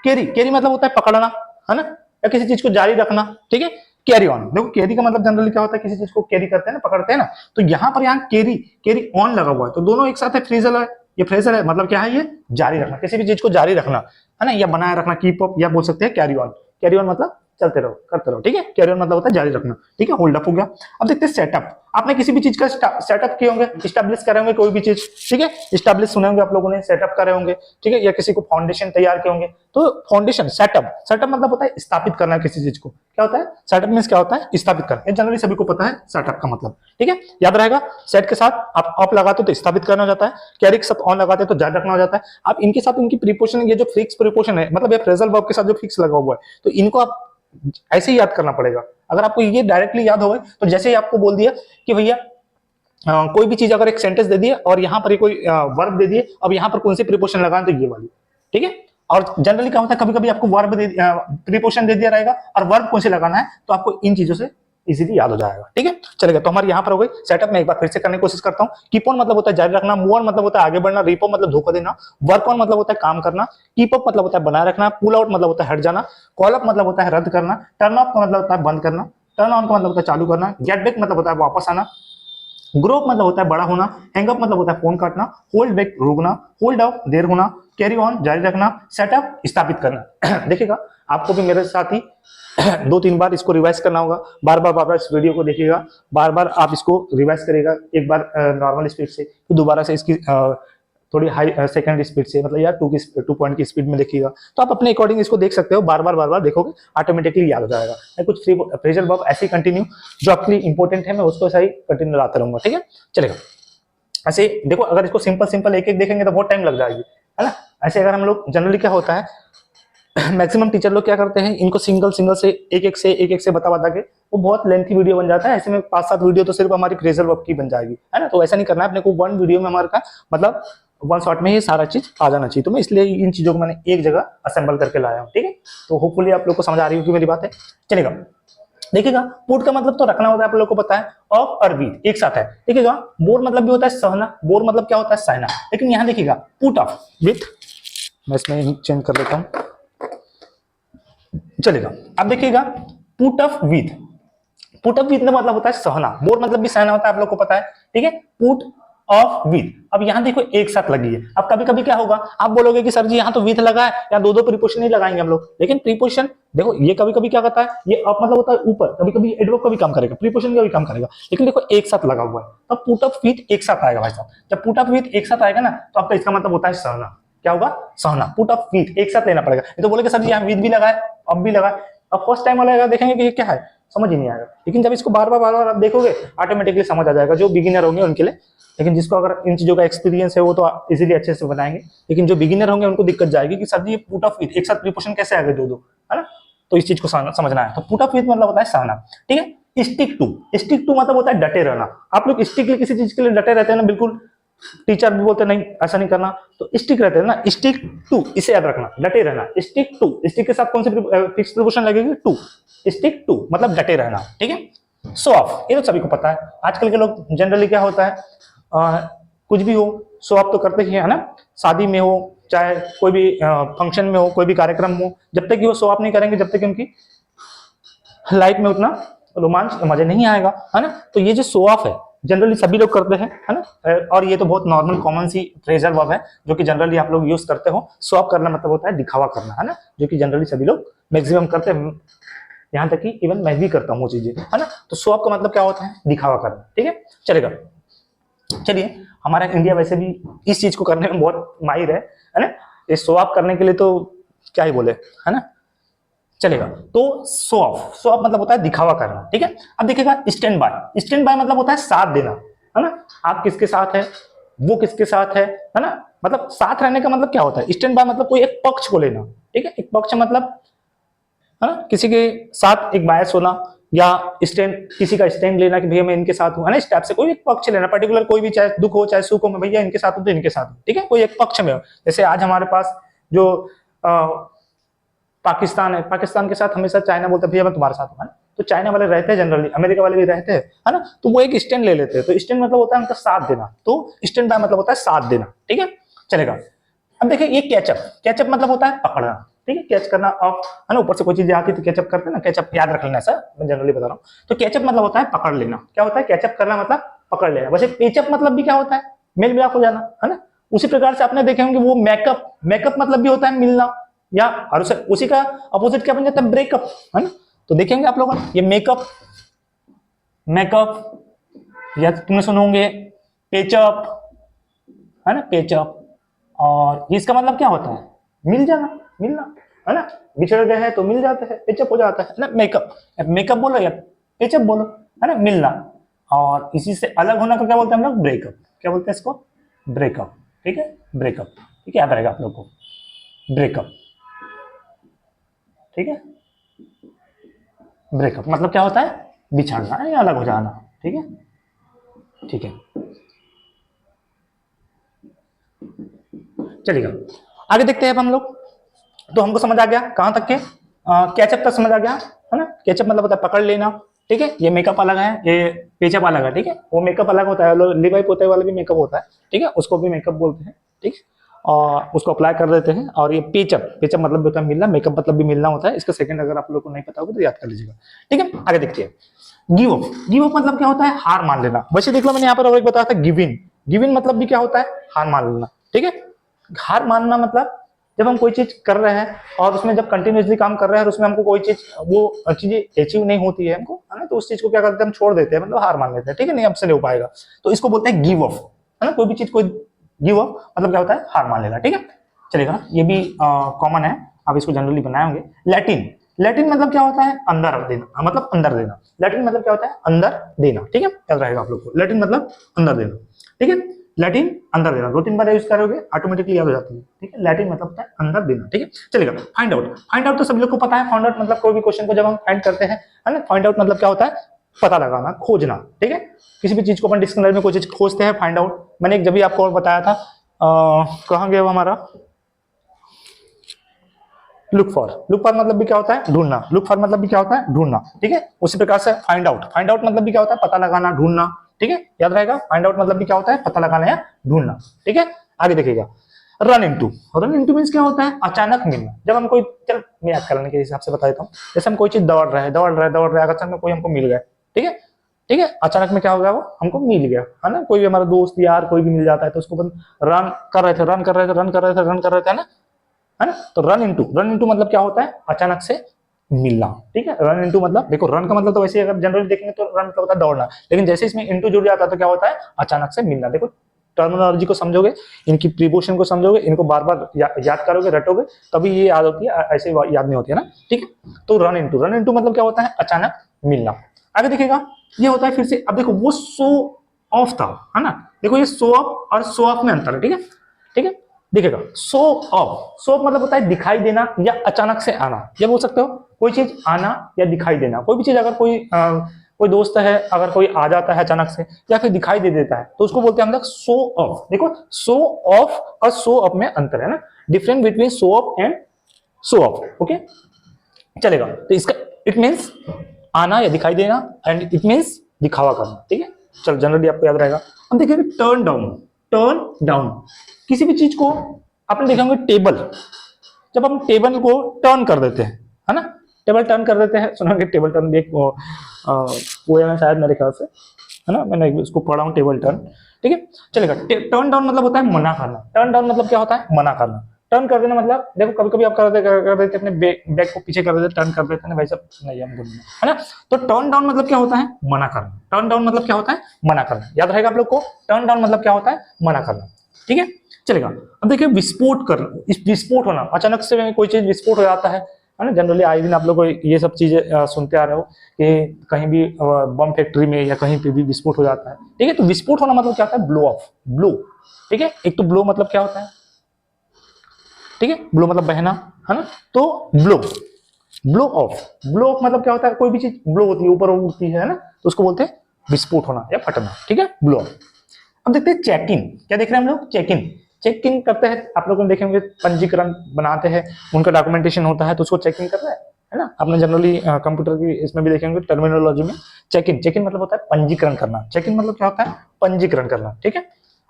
कैरी, कैरी मतलब होता है पकड़ना, है ना, या किसी चीज को जारी रखना, ठीक है। कैरी ऑन, देखो कैरी का मतलब जनरली क्या होता है, किसी चीज को कैरी करते हैं ना, पकड़ते हैं ना, तो यहाँ पर यहाँ कैरी, कैरी ऑन लगा हुआ है, तो दोनों एक साथ है, फ्रेजल है, ये फ्रेजल है, मतलब क्या है, ये जारी रखना, किसी भी चीज को जारी रखना, है ना, या बनाए रखना, कीप अप, या बोल सकते हैं कैरी ऑन। कैरी ऑन मतलब चलते रहो, करते रहो, ठीक है। कैरी ऑन मतलब होता है जारी रखना, ठीक है। होल्ड अप हो गया। अब देखते हैं सेटअप। आपने किसी भी चीज का सेटअप किए होंगे, स्टैब्लिश करे होंगे कोई भी चीज, ठीक है, स्टैब्लिश सुने होंगे आप लोगों ने, सेटअप करे होंगे, ठीक है, या किसी को फाउंडेशन तैयार किए होंगे। तो फाउंडेशन, सेटअप, सेटअप मतलब होता है स्थापित करना किसी चीज को। क्या होता है सेटअप, मींस क्या होता है, स्थापित करना। ये जनरली सभी को पता है सेटअप का मतलब, ठीक है, याद रहेगा। सेट के साथ आप ऑफ लगाते हो तो स्थापित करना हो जाता है, कैरी के साथ ऑन लगाते हो तो जारी रखना हो जाता है। आप इनके साथ इनकी प्रीपोजिशन, ये जो फिक्स प्रीपोजिशन है, मतलब ये फ्रेजल वर्ब के साथ जो फिक्स लगा हुआ है, तो इनको आप ऐसे ही याद करना पड़ेगा। अगर आपको ये डायरेक्टली याद हो गए, तो जैसे ही आपको बोल दिया कि भैया कोई भी चीज, अगर एक सेंटेंस दे दिए और यहाँ पर कोई वर्ब दे दिए, अब यहाँ पर कौन सी प्रीपोजिशन लगाना, तो ये वाली, ठीक है। और जनरली क्या होता है, कभी कभी आपको वर्ब दे प्रीपोजिशन दे दिया रहेगा और वर्ब कौन से लगाना है, तो आपको इन चीजों से इजीली याद हो जाएगा, ठीक है। चलेगा, तो हमारे यहाँ पर हो गई सेटअप में। एक बार फिर से करने की कोशिश करता हूँ। कीप ऑन मतलब होता है जारी रखना, मूव ऑन मतलब होता है आगे बढ़ना, रीप ऑफ मतलब धोखा देना, वर्क ऑन मतलब होता है काम करना, कीप अप मतलब होता है बनाए रखना, पुल आउट मतलब होता है हट जाना, कॉल अप मतलब होता है रद्द करना, टर्न ऑफ का मतलब होता है बंद करना, टर्न ऑन का मतलब होता है चालू करना, गेट बैक मतलब होता है वापस आना, ग्रो अप मतलब होता है बड़ा होना, हैंग अप मतलब होता है फोन काटना, होल्ड बैक रोकना, होल्ड अप देर होना, कैरी ऑन जारी रखना, सेटअप स्थापित करना। देखिएगा आपको भी मेरे साथ ही 2-3 बार इसको रिवाइज करना होगा, बार बार इस वीडियो को देखिएगा, बार बार आप इसको रिवाइज करिएगा, एक बार नॉर्मल स्पीड से, फिर दोबारा से इसकी थोड़ी हाई सेकंड स्पीड से, मतलब यार 2 पॉइंट की स्पीड में देखिएगा, तो आप अपने अकॉर्डिंग इसको देख सकते हो, बार बार देखोगे ऑटोमेटिकली याद हो जाएगा। मैं कुछ फ्रेजल वर्ब ऐसे कंटिन्यू जो आपके लिए इंपॉर्टेंट है मैं उसको ऐसा ही कंटिन्यू लाता रहूंगा, ठीक है चलेगा। ऐसे देखो अगर इसको सिंपल एक देखेंगे तो बहुत टाइम लग जाएगी, है ना। ऐसे अगर हम लोग जनरली क्या होता है मैक्सिमम टीचर लोग क्या करते हैं, इनको सिंगल से एक से बता के वो बहुत लेंथी वीडियो बन जाता है। ऐसे में 5-7 वीडियो तो सिर्फ हमारी फ्रेजल वर्ब की बन जाएगी, है ना। तो ऐसा नहीं करना है, अपने को 1 वीडियो में हमारे का मतलब 1 शॉट में ये सारा चीज आ जाना चाहिए। तो मैं इसलिए इन चीजों को मैंने एक जगह असेंबल करके लाया हूँ, ठीक है। तो होपफुली आप लोग को समझ आ रही होगी मेरी बात है, चलेगा। देखिएगा पुट का मतलब तो रखना होता है, आप लोग को पता है, ऑफ और विद एक साथ है। देखिएगा बोर मतलब भी होता है सहना, बोर मतलब क्या होता है सहना, लेकिन यहाँ देखिएगा पुट ऑफ विथ, मैं इसमें चेंज कर लेता हूँ, चलेगा। अब देखिएगा put off with, put off with का मतलब होता है सहना, बोर मतलब भी सहना होता है, आप लोग को पता है, ठीक है। पुट ऑफ विथ, अब यहाँ देखो एक साथ लगी है। अब कभी कभी क्या होगा, आप बोलोगे कि सर जी यहाँ तो विथ लगा है, या दो प्रीपोजिशन नहीं लगाएंगे हम लोग, लेकिन प्रीपोजिशन देखो ये कभी कभी क्या करता है, ये अप मतलब होता है ऊपर, कभी कभी एडवर्ब का भी काम करेगा, प्रीपोजिशन का भी काम करेगा, लेकिन देखो एक साथ लगा हुआ है, तब पुट ऑफ विथ एक साथ आएगा भाई साहब। जब पुट ऑफ विथ एक साथ आएगा ना, तो आपका इसका मतलब होता है सहना। क्या होगा, सहना, पुट ऑफ विथ एक साथ लेना पड़ेगा। ये तो बोले कि सर जी यहाँ विथ भी लगा है, अब भी लगा है, अब फर्स्ट टाइम वाला देखेंगे कि ये क्या है, समझ ही नहीं आएगा, लेकिन जब इसको बार बार आप देखोगे ऑटोमेटिकली समझ आ जाएगा, जो बिगिनर होंगे उनके लिए। लेकिन जिसको अगर इन चीजों का एक्सपीरियंस है वो तो इजीली अच्छे से बनाएंगे, लेकिन जो बिगिनर होंगे उनको दिक्कत जाएगी कि सर जी ये पुट ऑफ विथ एक साथ प्रीपोजिशन कैसे आ गए दो, है ना। तो इस चीज को समझना है। तो पुट ऑफ विथ मतलब होता है सहना, ठीक है। स्टिक टू मतलब होता है डटे रहना। आप लोग स्टिक किसी चीज के लिए डटे रहते हैं ना, बिल्कुल टीचर भी बोलते नहीं ऐसा नहीं करना, तो स्टिक रहते हैं ना, स्टिक टू, इसे याद रखना, डटे रहना, स्टिक टू, स्टिक के साथ कौन सी फिक्स प्रीपोजिशन लगेगी, टू, स्टिक टू मतलब डटे रहना, ठीक है। शो ऑफ, ये तो सभी को पता है, आजकल के लोग जनरली क्या होता है कुछ भी हो शो ऑफ तो करते ही है ना, शादी में हो चाहे कोई भी फंक्शन में हो, कोई भी कार्यक्रम हो, जब तक कि वो शो ऑफ नहीं करेंगे जब तक कि उनकी लाइफ में उतना रोमांच मजे नहीं आएगा, है ना। तो ये जो शो ऑफ है जनरली सभी लोग करते हैं, है ना, और ये तो बहुत नॉर्मल कॉमन सी फ्रेजल वर्ब है जो कि जनरली आप लोग यूज करते हो। शो ऑफ करना मतलब होता है दिखावा करना, है ना, जो कि जनरली सभी लोग मैक्सिमम करते हैं, यहाँ तक कि इवन मैं भी करता हूँ वो चीजें, है ना। तो शो ऑफ का मतलब क्या होता है, दिखावा करना, ठीक है चलेगा। चलिए हमारा इंडिया वैसे भी इस चीज को करने में बहुत माहिर है ना। ये शो ऑफ करने के लिए तो क्या ही बोले, है ना, चलेगा। तो शो ऑफ मतलब होता है दिखावा करना, ठीक है। अब देखिएगा स्टैंड बाय मतलब होता है साथ देना, है ना। आप किसके साथ है, वो किसके साथ है ना, मतलब साथ रहने का मतलब क्या होता है, स्टैंड बाय मतलब कोई एक पक्ष को लेना, ठीक है। एक पक्ष मतलब है ना, किसी के साथ एक बायस होना, या स्टैंड, किसी का स्टैंड लेना कि भैया मैं इनके साथ हूं, है ना, इस टाइप से कोई एक पक्ष लेना, पर्टिकुलर कोई भी, चाहे दुख हो चाहे सुख हो, मैं भैया इनके साथ हूं तो इनके साथ हूं, ठीक है, कोई एक पक्ष में हो। जैसे आज हमारे पास जो पाकिस्तान है, पाकिस्तान के साथ हमेशा चाइना बोलता है भैया मैं तुम्हारे साथ हूं, है ना। तो चाइना वाले रहते हैं जनरली, अमेरिका वाले भी रहते हैं, है ना, तो वो एक स्टैंड ले लेते हैं। तो स्टैंड मतलब होता है उनका साथ देना, तो स्टैंड बाय मतलब होता है साथ देना, ठीक है चलेगा। अब देखिए ये कैचअप मतलब होता है पकड़ना, ठीक है, कैच करना ऑफ, है ना, ऊपर से कोई चीज आती है तो कैचअप करते हैं ना, कैचअप याद रख लेना, सर मैं जनरली बता रहा हूँ। तो कैचअप मतलब होता है पकड़ लेना, क्या होता है कैचअप करना मतलब पकड़ लेना। वैसे पेचअप मतलब भी क्या होता है, मेल मिलाप हो जाना, है ना। उसी प्रकार से आपने देखे होंगे वो मेकअप मतलब भी होता है मिलना, या और उसी का अपोजिट क्या बन जाता है, ब्रेकअप, है ना। तो देखेंगे आप लोग ये मेकअप, या तुमने सुने होंगे पेचअप, है ना, पेचअप, और इसका मतलब क्या होता है, मिल जाना, मिलना, है ना, बिछड़ गए हैं तो मिल जाते हैं, पेचअप हो जाता है ना। मेकअप बोलो या पेचअप बोलो, है ना, मिलना। और इसी से अलग होना को क्या बोलते हैं हम लोग, ब्रेकअप, क्या बोलते हैं इसको, ब्रेकअप, ठीक है, ब्रेकअप, ठीक है, याद रहेगा आप लोग को, ब्रेकअप, ठीक है। ब्रेकअप मतलब क्या होता है, बिछड़ना या अलग हो जाना, ठीक है, ठीक है चलिएगा आगे देखते हैं अब हम लोग। तो हमको समझ आ गया कहां तक के, कैचअप तक समझ आ गया, है ना। कैचअप मतलब होता है पकड़ लेना, ठीक है। ये मेकअप अलग है, ये पेचअप अलग है, ठीक है। वो मेकअप अलग होता है, लिप आई पोते वाला भी मेकअप होता है, ठीक है, उसको भी मेकअप बोलते हैं, ठीक है। और उसको अप्लाई कर देते हैं। और ये पेचअप, पेचअप मतलब भी होता है मिलना, मेकअप मतलब भी मिलना होता है। इसका सेकंड अगर आप लोग को नहीं पता होगा तो याद कर लीजिएगा, ठीक है। आगे देखिए, गिव अप। गिव अप मतलब क्या होता है? हार मान लेना। वैसे देख लो मैंने यहाँ पर और एक बताया था गिव इन। गिव इन मतलब भी क्या होता है? हार मान लेना, ठीक है। हार मानना मतलब जब हम कोई चीज कर रहे हैं और उसमें जब कंटिन्यूअसली काम कर रहे हैं और उसमें हमको कोई चीज वो चीजें अचीव नहीं होती है हमको, है ना, तो उस चीज को क्या करते हैं? हम छोड़ देते हैं, मतलब हार मान लेते हैं, ठीक है, नहीं अब से नहीं हो पाएगा, तो इसको बोलते हैं गिव अप, है ना। कोई भी चीज कोई गिव अप मतलब क्या होता है? हार मान लेना, ठीक है। चलेगा, ये भी कॉमन है, आप इसको जनरली बनाए होंगे। लैटिन, लैटिन मतलब क्या होता है? अंदर देना, मतलब अंदर देना। लैटिन मतलब क्या होता है? अंदर देना, ठीक है, याद रहेगा आप लोग को। लैटिन मतलब अंदर देना, ठीक है। लैटिन अंदर देना, 2-3 बार यूज करोगे ऑटोमेटिकली याद हो जाती है, ठीक है। लैटिन मतलब होता है अंदर देना, ठीक है। चलेगा, फाइंड आउट। फाइंड आउट तो सभी लोग को पता है। फाइंड आउट मतलब कोई भी क्वेश्चन को जब हम फाइंड करते हैं, है ना। फाइंड आउट मतलब क्या होता है? पता लगाना, खोजना, ठीक है। किसी भी चीज को अपन डिक्शनरी में कोई चीज खोजते हैं, फाइंड आउट। मैंने एक जब भी आपको और बताया था, कहाँ गया वो हमारा, लुक फॉर। लुक फॉर मतलब भी क्या होता है? ढूंढना। लुक फॉर मतलब भी क्या होता है? ढूंढना, ठीक है। उसी प्रकार से फाइंड आउट, फाइंड आउट मतलब भी क्या होता है? पता लगाना, ढूंढना, ठीक है, याद रहेगा। फाइंड आउट मतलब भी क्या होता है? पता लगाना या ढूंढना, ठीक है। आगे देखिएगा, run into. Run into means क्या होता है? अचानक मिलना। जब हम कोई, चल मैं याद कराने के हिसाब से बता देता हूँ। जैसे हम कोई चीज दौड़ रहे हैं, अचानक कोई हमको मिल गया, ठीक है, ठीक है। अचानक में क्या हो गया? वो हमको मिल गया, है ना। कोई भी हमारा दोस्त यार कोई भी मिल जाता है तो उसको रन कर रहे थे, रन कर रहे थे, रन कर रहे थे, रन कर रहे थे, है ना, है ना। तो रन इनटू, रन इनटू मतलब क्या होता है? अचानक से मिलना, ठीक है। रन इनटू मतलब देखो, रन का मतलब तो वैसे अगर जनरली देखेंगे तो रन मतलब होता है दौड़ना, लेकिन जैसे इसमें इनटू जुड़ जाता है तो क्या होता है? अचानक से मिलना। देखो टर्मिनोलॉजी को समझोगे, इनकी प्रीपोजिशन को समझोगे, इनको बार बार याद करोगे, रटोगे, तभी ये याद होती है, ऐसे याद नहीं होती है ना, ठीक है। तो रन इनटू, रन इनटू मतलब क्या होता है? अचानक मिलना। आगे देखिएगा, ये होता है फिर से, अब देखो वो शो ऑफ था, है ना। देखो ये शो ऑफ और शो ऑफ में अंतर है, ठीक है, ठीक है। देखिएगा, शो ऑफ, शो ऑफ मतलब होता है दिखाई देना या अचानक से आना, या बोल सकते हो कोई चीज आना या दिखाई देना। कोई भी चीज अगर कोई दोस्त है, अगर कोई आ जाता है अचानक से या फिर दिखाई दे देता है तो उसको बोलते हैं हम लोग शो ऑफ। देखो शो ऑफ और शो ऑफ में अंतर है ना, different between show off and show off, okay. चलेगा, तो इसका इट मीन्स आना या दिखाई देना, एंड इट मीन्स दिखावा करना, ठीक है। चलो जनरली आपको याद रहेगा। हम देखेंगे टर्न डाउन। टर्न डाउन, किसी भी चीज को आपने देखा होगा टेबल, जब हम टेबल को टर्न कर देते हैं, है ना, टेबल टर्न कर देते हैं, सुना कि टेबल टर्न भी एक पोएम है शायद मेरे ख्याल से, है ना, मैंने इसको पढ़ा हूँ, टेबल टर्न, ठीक है। चलेगा, टर्न डाउन मतलब होता है मना करना। टर्न डाउन मतलब क्या होता है? मना करना। टर्न कर देना मतलब देखो कभी कभी आप कर देते अपने बैग को पीछे कर देते, टर्न कर देते हैं भाई साहब, नहीं हमको नहीं, है ना। तो टर्न डाउन मतलब क्या होता है? मना करना। टर्न डाउन मतलब क्या होता है? मना करना। याद रहेगा आप लोग को, टर्न डाउन मतलब क्या होता है? मना करना, ठीक है। चलेगा, अब देखिए विस्फोट करना, विस्फोट होना, अचानक से कोई चीज विस्फोट हो जाता है ना। जनरली आए दिन आप लोग ये सब चीजें सुनते आ रहे हो कि कहीं भी बम फैक्ट्री में या कहीं पे भी विस्फोट हो जाता है, ठीक है। तो विस्फोट होना मतलब क्या होता है? ब्लो ऑफ, ब्लो, ठीक है। एक तो ब्लो मतलब क्या होता है? ठीक है, ब्लो मतलब बहना, है ना। तो blow, blow of, blow of मतलब क्या होता है? कोई भी चीज ब्लो होती है, ऊपर उड़ती है ना, तो उसको बोलते हैं विस्फोट होना या फटना, ठीक है, ब्लो ऑफ। अब देखते हैं चेक इन। क्या देख रहे हैं हम लोग? Check in. चेक इन करते हैं, आप लोगों ने देखे होंगे पंजीकरण बनाते हैं, उनका डॉक्यूमेंटेशन होता है तो उसको चेक इन कर रहे हैं, है ना। आपने जनरली कंप्यूटर की इसमें भी देखे होंगे टर्मिनोलॉजी में चेक इन। चेक इन मतलब होता है पंजीकरण करना। चेक इन मतलब क्या होता है? पंजीकरण करना, ठीक है।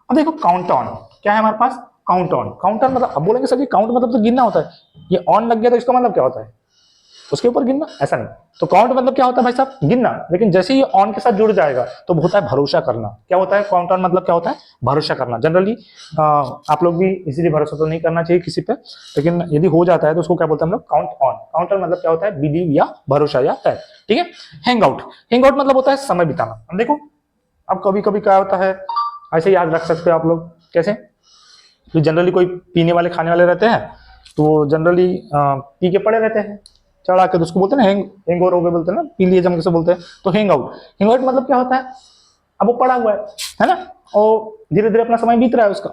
अब देखो काउंट ऑन, क्या है हमारे पास? Count on. काउंट ऑन मतलब अब बोलेंगे सर ये काउंट मतलब तो गिनना होता है, ये ऑन लग गया तो इसका मतलब क्या होता है? उसके ऊपर गिनना, ऐसा नहीं। तो काउंट मतलब क्या होता है भाई साहब? गिनना। लेकिन जैसे ही ऑन के साथ जुड़ जाएगा तो होता है भरोसा करना। क्या होता है? काउंट ऑन मतलब क्या होता है? भरोसा करना। जनरली आप लोग भी इसीलिए भरोसा तो नहीं करना चाहिए किसी पे, लेकिन यदि हो जाता है तो उसको क्या बोलते हैं हम लोग? Count on. काउंट ऑन मतलब क्या होता है? बिलीव या भरोसा या फैक्ट, ठीक है। हैंग आउट, हैंग आउट मतलब होता है समय बिताना। अब देखो, अब कभी कभी क्या होता है, ऐसे याद रख सकते हो आप लोग, कैसे? तो जनरली कोई पीने वाले खाने वाले रहते हैं तो जनरली पी के पड़े रहते हैं चढ़ा के, तो उसको बोलते हैं ना हैंग ओवर हो गए, बोलते हैं ना, पी लिए जम के से बोलते हैं। तो हैंग आउट, हैंग आउट मतलब क्या होता है? अब वो पड़ा हुआ है ना, और धीरे धीरे अपना समय बीत रहा है उसका,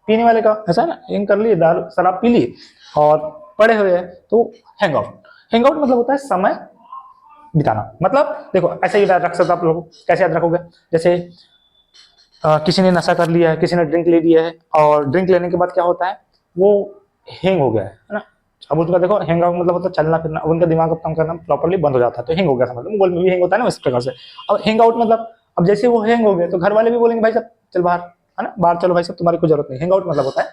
पीने वाले का, ऐसा है ना, हैंग कर लिए, दारू शराब पी लिए और पड़े हुए हैं, तो हैंग आउट। हैंग आउट मतलब होता है समय बिताना। मतलब देखो ऐसे ही याद रख सकते आप लोग, कैसे याद रखोगे? जैसे किसी ने नशा कर लिया है, किसी ने ड्रिंक ले लिया है, और ड्रिंक लेने के बाद क्या होता है? वो हैंग हो गया है ना। अब उसका देखो हैंग आउट मतलब होता है चलना फिरना, अब उनका दिमाग अब काम करना प्रॉपर्ली बंद हो जाता है, तो हैंग हो गया समझ लो। मोबाइल में भी हैंग होता है ना, इस प्रकार से। अब हैंग आउट मतलब अब जैसे वो हैंग हो गए तो घर वाले भी बोलेंगे भाई साहब चल बाहर, है ना, बाहर चलो भाई साहब, तुम्हारी कोई जरूरत नहीं। हैंग आउट मतलब होता है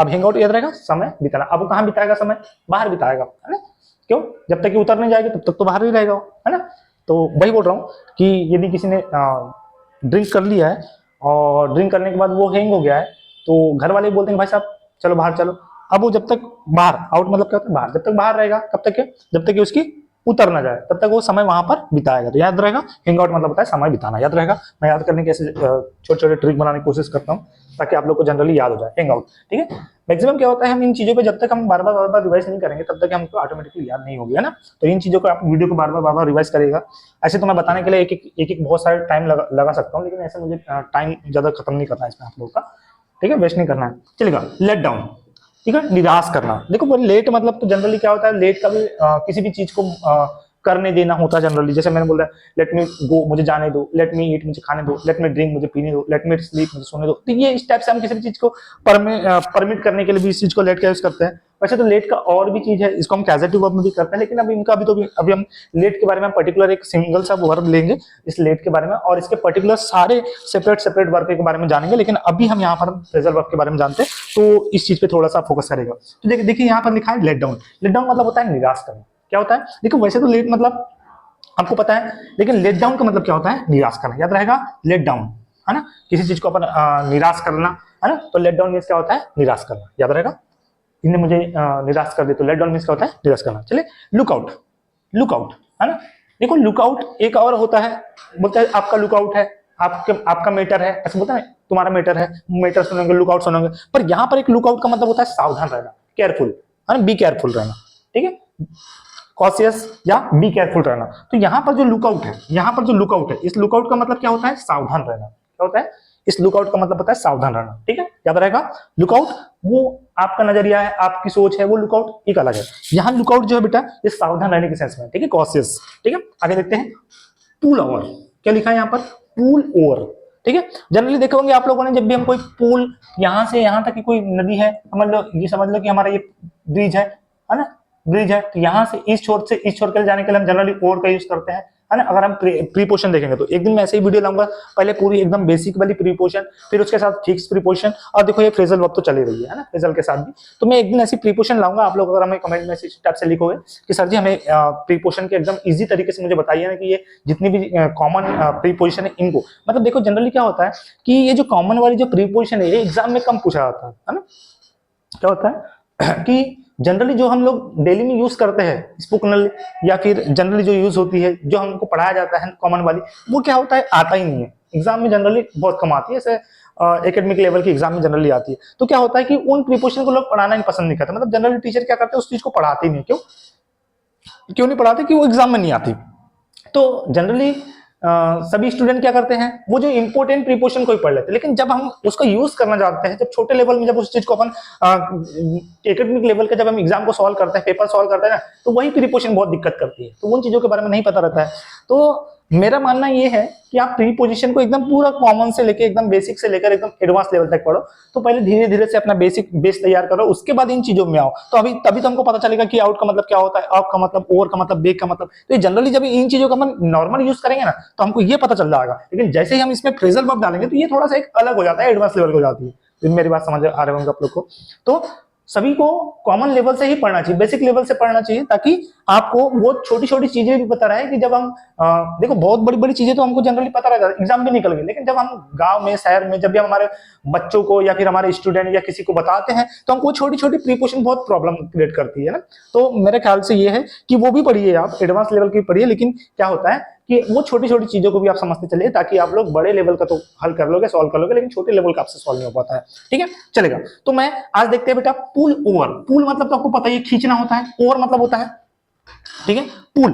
अब हैंग आउट याद रहेगा समय बिताना। अब वो कहाँ बिताएगा समय, बाहर बिताएगा, है ना। क्यों, जब तक कि उतर नहीं जाएगी तब तक तो बाहर ही रहेगा, है ना। तो वही बोल रहा हूँ कि यदि किसी ने ड्रिंक कर लिया है और ड्रिंक करने के बाद वो हैंग हो गया है, तो घर वाले बोलते हैं भाई साहब चलो बाहर चलो। अब वो जब तक बाहर, आउट मतलब क्या होता है बाहर, जब तक बाहर रहेगा कब तक के, जब तक कि उसकी उतर ना जाए तब तक वो समय वहां पर बिताएगा। तो याद रहेगा हैंग आउट मतलब होता है समय बिताना, याद रहेगा। मैं याद करने के ऐसे छोटे छोटे ट्रिक बनाने की कोशिश करता हूँ ताकि आप लोग को जनरली याद हो जाए हैंग आउट, ठीक है। मैक्सिमम क्या होता है, हम इन चीजों पे जब तक हम बार बार रिवाइज नहीं करेंगे तब तक हमको ऑटोमेटिकली याद नहीं होगी, है ना। तो इन चीजों को आप वीडियो को बार बार रिवाइज करेगा। ऐसे तो मैं बताने के लिए एक बहुत सारे टाइम लगा सकता हूँ, लेकिन ऐसे मुझे टाइम ज्यादा खत्म नहीं करना है इसमें आप लोगों का, ठीक है, वेस्ट नहीं करना है। चलेगा, लेट डाउन, ठीक है, निराश करना। देखो वो लेट मतलब तो जनरली क्या होता है, लेट का भी किसी भी चीज को करने देना होता है जनरली। जैसे मैंने बोला लेट मी गो, मुझे जाने दो, लेट मी ईट, मुझे खाने दो, लेट मी ड्रिंक, मुझे पीने दो, लेट मी स्लीप, मुझे सोने दो। तो ये इस टाइप से हम किसी भी चीज को परमिट करने के लिए भी इस चीज को लेट का यूज करते हैं। वैसे तो लेट का और भी चीज है, इसको हम कैजेटिव वर्ब में भी करते हैं, लेकिन अभी इनका अभी हम लेट के बारे में पर्टिकुलर एक सिंगल सा वर्ब लेंगे इस लेट के बारे में, और इसके पर्टिकुलर सारे सेपरेट वर्ब के बारे में जानेंगे। लेकिन अभी हम यहाँ पर फ्रेजल वर्ब के बारे में जानते हैं, तो इस चीज पे थोड़ा सा फोकस करेगा। तो देखिए यहाँ पर लिखा है लेट डाउन। लेट डाउन मतलब होता है निराश करना। क्या होता है, देखो वैसे तो लेट मतलब आपको पता है, लेकिन लेट डाउन का मतलब क्या होता है, निराश करना। याद रहेगा, लेट डाउन, है ना, किसी चीज को अपन निराश करना, है ना। तो लेट डाउन मीन्स क्या होता है, निराश करना, याद रहेगा। इनने मुझे निराश कर दिया, तो लेट डाउन मीन्स क्या होता है, निराश करना। चलिए, लुकआउट, लुकआउट, है ना। देखो लुकआउट एक और होता है, बोलता है आपका लुकआउट है, आपका मेटर है, ऐसा बोलता है, तुम्हारा मेटर है, मेटर सुनेंगे, लुकआउट सुनेंगे। पर यहाँ पर एक लुकआउट का मतलब होता है सावधान रहना, केयरफुल, है ना, बी केयरफुल रहना, ठीक है, कॉशियस या बी केयरफुल रहना। तो यहाँ पर जो लुकआउट है, यहाँ पर जो लुकआउट है, इस लुकआउट का मतलब क्या होता है, सावधान रहना। क्या होता है, इस लुकआउट का मतलब होता है सावधान रहना, ठीक है, याद रहेगा। लुकआउट वो आपका नजरिया है, आपकी सोच है, वो लुकआउट एक अलग है। यहाँ लुकआउट जो है बेटा, ये सावधान रहने के सेंस में, ठीक है, कॉशियस, ठीक है। आगे देखते हैं, पुल ओवर, क्या लिखा है यहाँ पर, पुल ओवर, ठीक है। जनरली देखे होंगे आप लोगों ने, जब भी हम कोई पुल यहां से यहां तक की कोई नदी है, समझ लो कि हमारा ये ब्रिज है ना, ब्रिज है, तो यहाँ से इस छोर से इस छोर के जाने के लिए हम जनरली ओवर का यूज करते हैं, है ना। अगर हम प्रीपोजिशन देखेंगे तो एक दिन मैं ऐसे ही वीडियो लाऊंगा, पहले पूरी एकदम बेसिक वाली प्रीपोजिशन, फिर उसके साथ फिक्स प्रीपोजिशन, और देखो ये फ्रेजल वर्ब तो चली रही है ना, फ्रेजल के साथ भी। तो मैं एक दिन ऐसी प्रीपोजिशन लाऊंगा, आप लोग अगर हमें कमेंट में इस टाइप से लिखोगे कि सर जी हमें प्रीपोजिशन के एकदम इजी तरीके से मुझे बताइए ना कि ये जितनी भी कॉमन प्रीपोजिशन है इनको, मतलब देखो जनरली क्या होता है कि ये जो कॉमन वाली जो प्रीपोजिशन है ये एग्जाम में कम पूछा जाता है ना। क्या होता है कि जनरली जो हम लोग डेली में यूज करते हैं स्पोकनली, या फिर जनरली जो यूज होती है, जो हमको पढ़ाया जाता है कॉमन वाली, वो क्या होता है, आता ही नहीं है एग्जाम में, जनरली बहुत कम आती है। ऐसे एकेडमिक लेवल की एग्जाम में जनरली आती है। तो क्या होता है कि उन प्रीपोजिशन को लोग पढ़ाना ही पसंद नहीं करते, मतलब जनरली टीचर क्या करते हैं, उस चीज को पढ़ाते ही नहीं। क्यों नहीं पढ़ाते, कि वो एग्जाम में नहीं आती। तो जनरली सभी स्टूडेंट क्या करते हैं, वो जो इंपॉर्टेंट प्रीपोजिशन को ही पढ़ लेते हैं, लेकिन जब हम उसको यूज करना जानते हैं, जब छोटे लेवल में जब उस चीज को अपन एकेडमिक लेवल का जब हम एग्जाम को सॉल्व करते हैं, पेपर सॉल्व करते हैं ना, तो वही प्रीपोजिशन बहुत दिक्कत करती है। तो उन चीजों के बारे में नहीं पता रहता है। तो मेरा मानना ये है कि आप प्रीपोजिशन को एकदम पूरा कॉमन से लेकर एकदम बेसिक से लेकर एकदम एडवांस लेवल तक पढ़ो। तो पहले धीरे धीरे से अपना बेसिक बेस तैयार करो, उसके बाद इन चीजों में आओ। तो तभी तो हमको पता चलेगा कि आउट का मतलब क्या होता है, अप का मतलब, ओवर का मतलब, बैक का मतलब। तो जनरली जब इन चीजों का हम नॉर्मल यूज करेंगे ना, तो हमको ये पता चल जाएगा। लेकिन जैसे ही हम इसमें फ्रेजल वर्ब डालेंगे तो ये थोड़ा सा एक अलग हो जाता है, एडवांस लेवल हो जाती है। तो मेरी बात समझ आ रहे होंगे आप लोग को। तो सभी को कॉमन लेवल से ही पढ़ना चाहिए, बेसिक लेवल से पढ़ना चाहिए, ताकि आपको वो छोटी छोटी चीजें भी पता रहे कि जब हम देखो बहुत बड़ी बड़ी चीजें तो हमको जनरली पता रहेगा, एग्जाम भी निकल गई, लेकिन जब हम गांव में, शहर में, जब भी हमारे बच्चों को या फिर हमारे स्टूडेंट या किसी को बताते हैं, तो हमको छोटी छोटी प्रीपोजिशन बहुत प्रॉब्लम क्रिएट करती है ना। तो मेरे ख्याल से ये है कि वो भी पढ़िए, आप एडवांस लेवल की पढ़िए, लेकिन क्या होता है कि वो छोटी छोटी चीजों को भी आप समझते चलिए, ताकि आप लोग बड़े लेवल का तो हल कर लोगे, सॉल्व कर लोगे, लेकिन छोटे लेवल का आपसे सॉल्व नहीं हो पाता है, ठीक है। चलेगा, तो मैं आज देखते हैं बेटा पुल ओवर। पुल मतलब तो आपको पता ही है, खींचना होता है, ओवर मतलब होता है, ठीक है, पुल,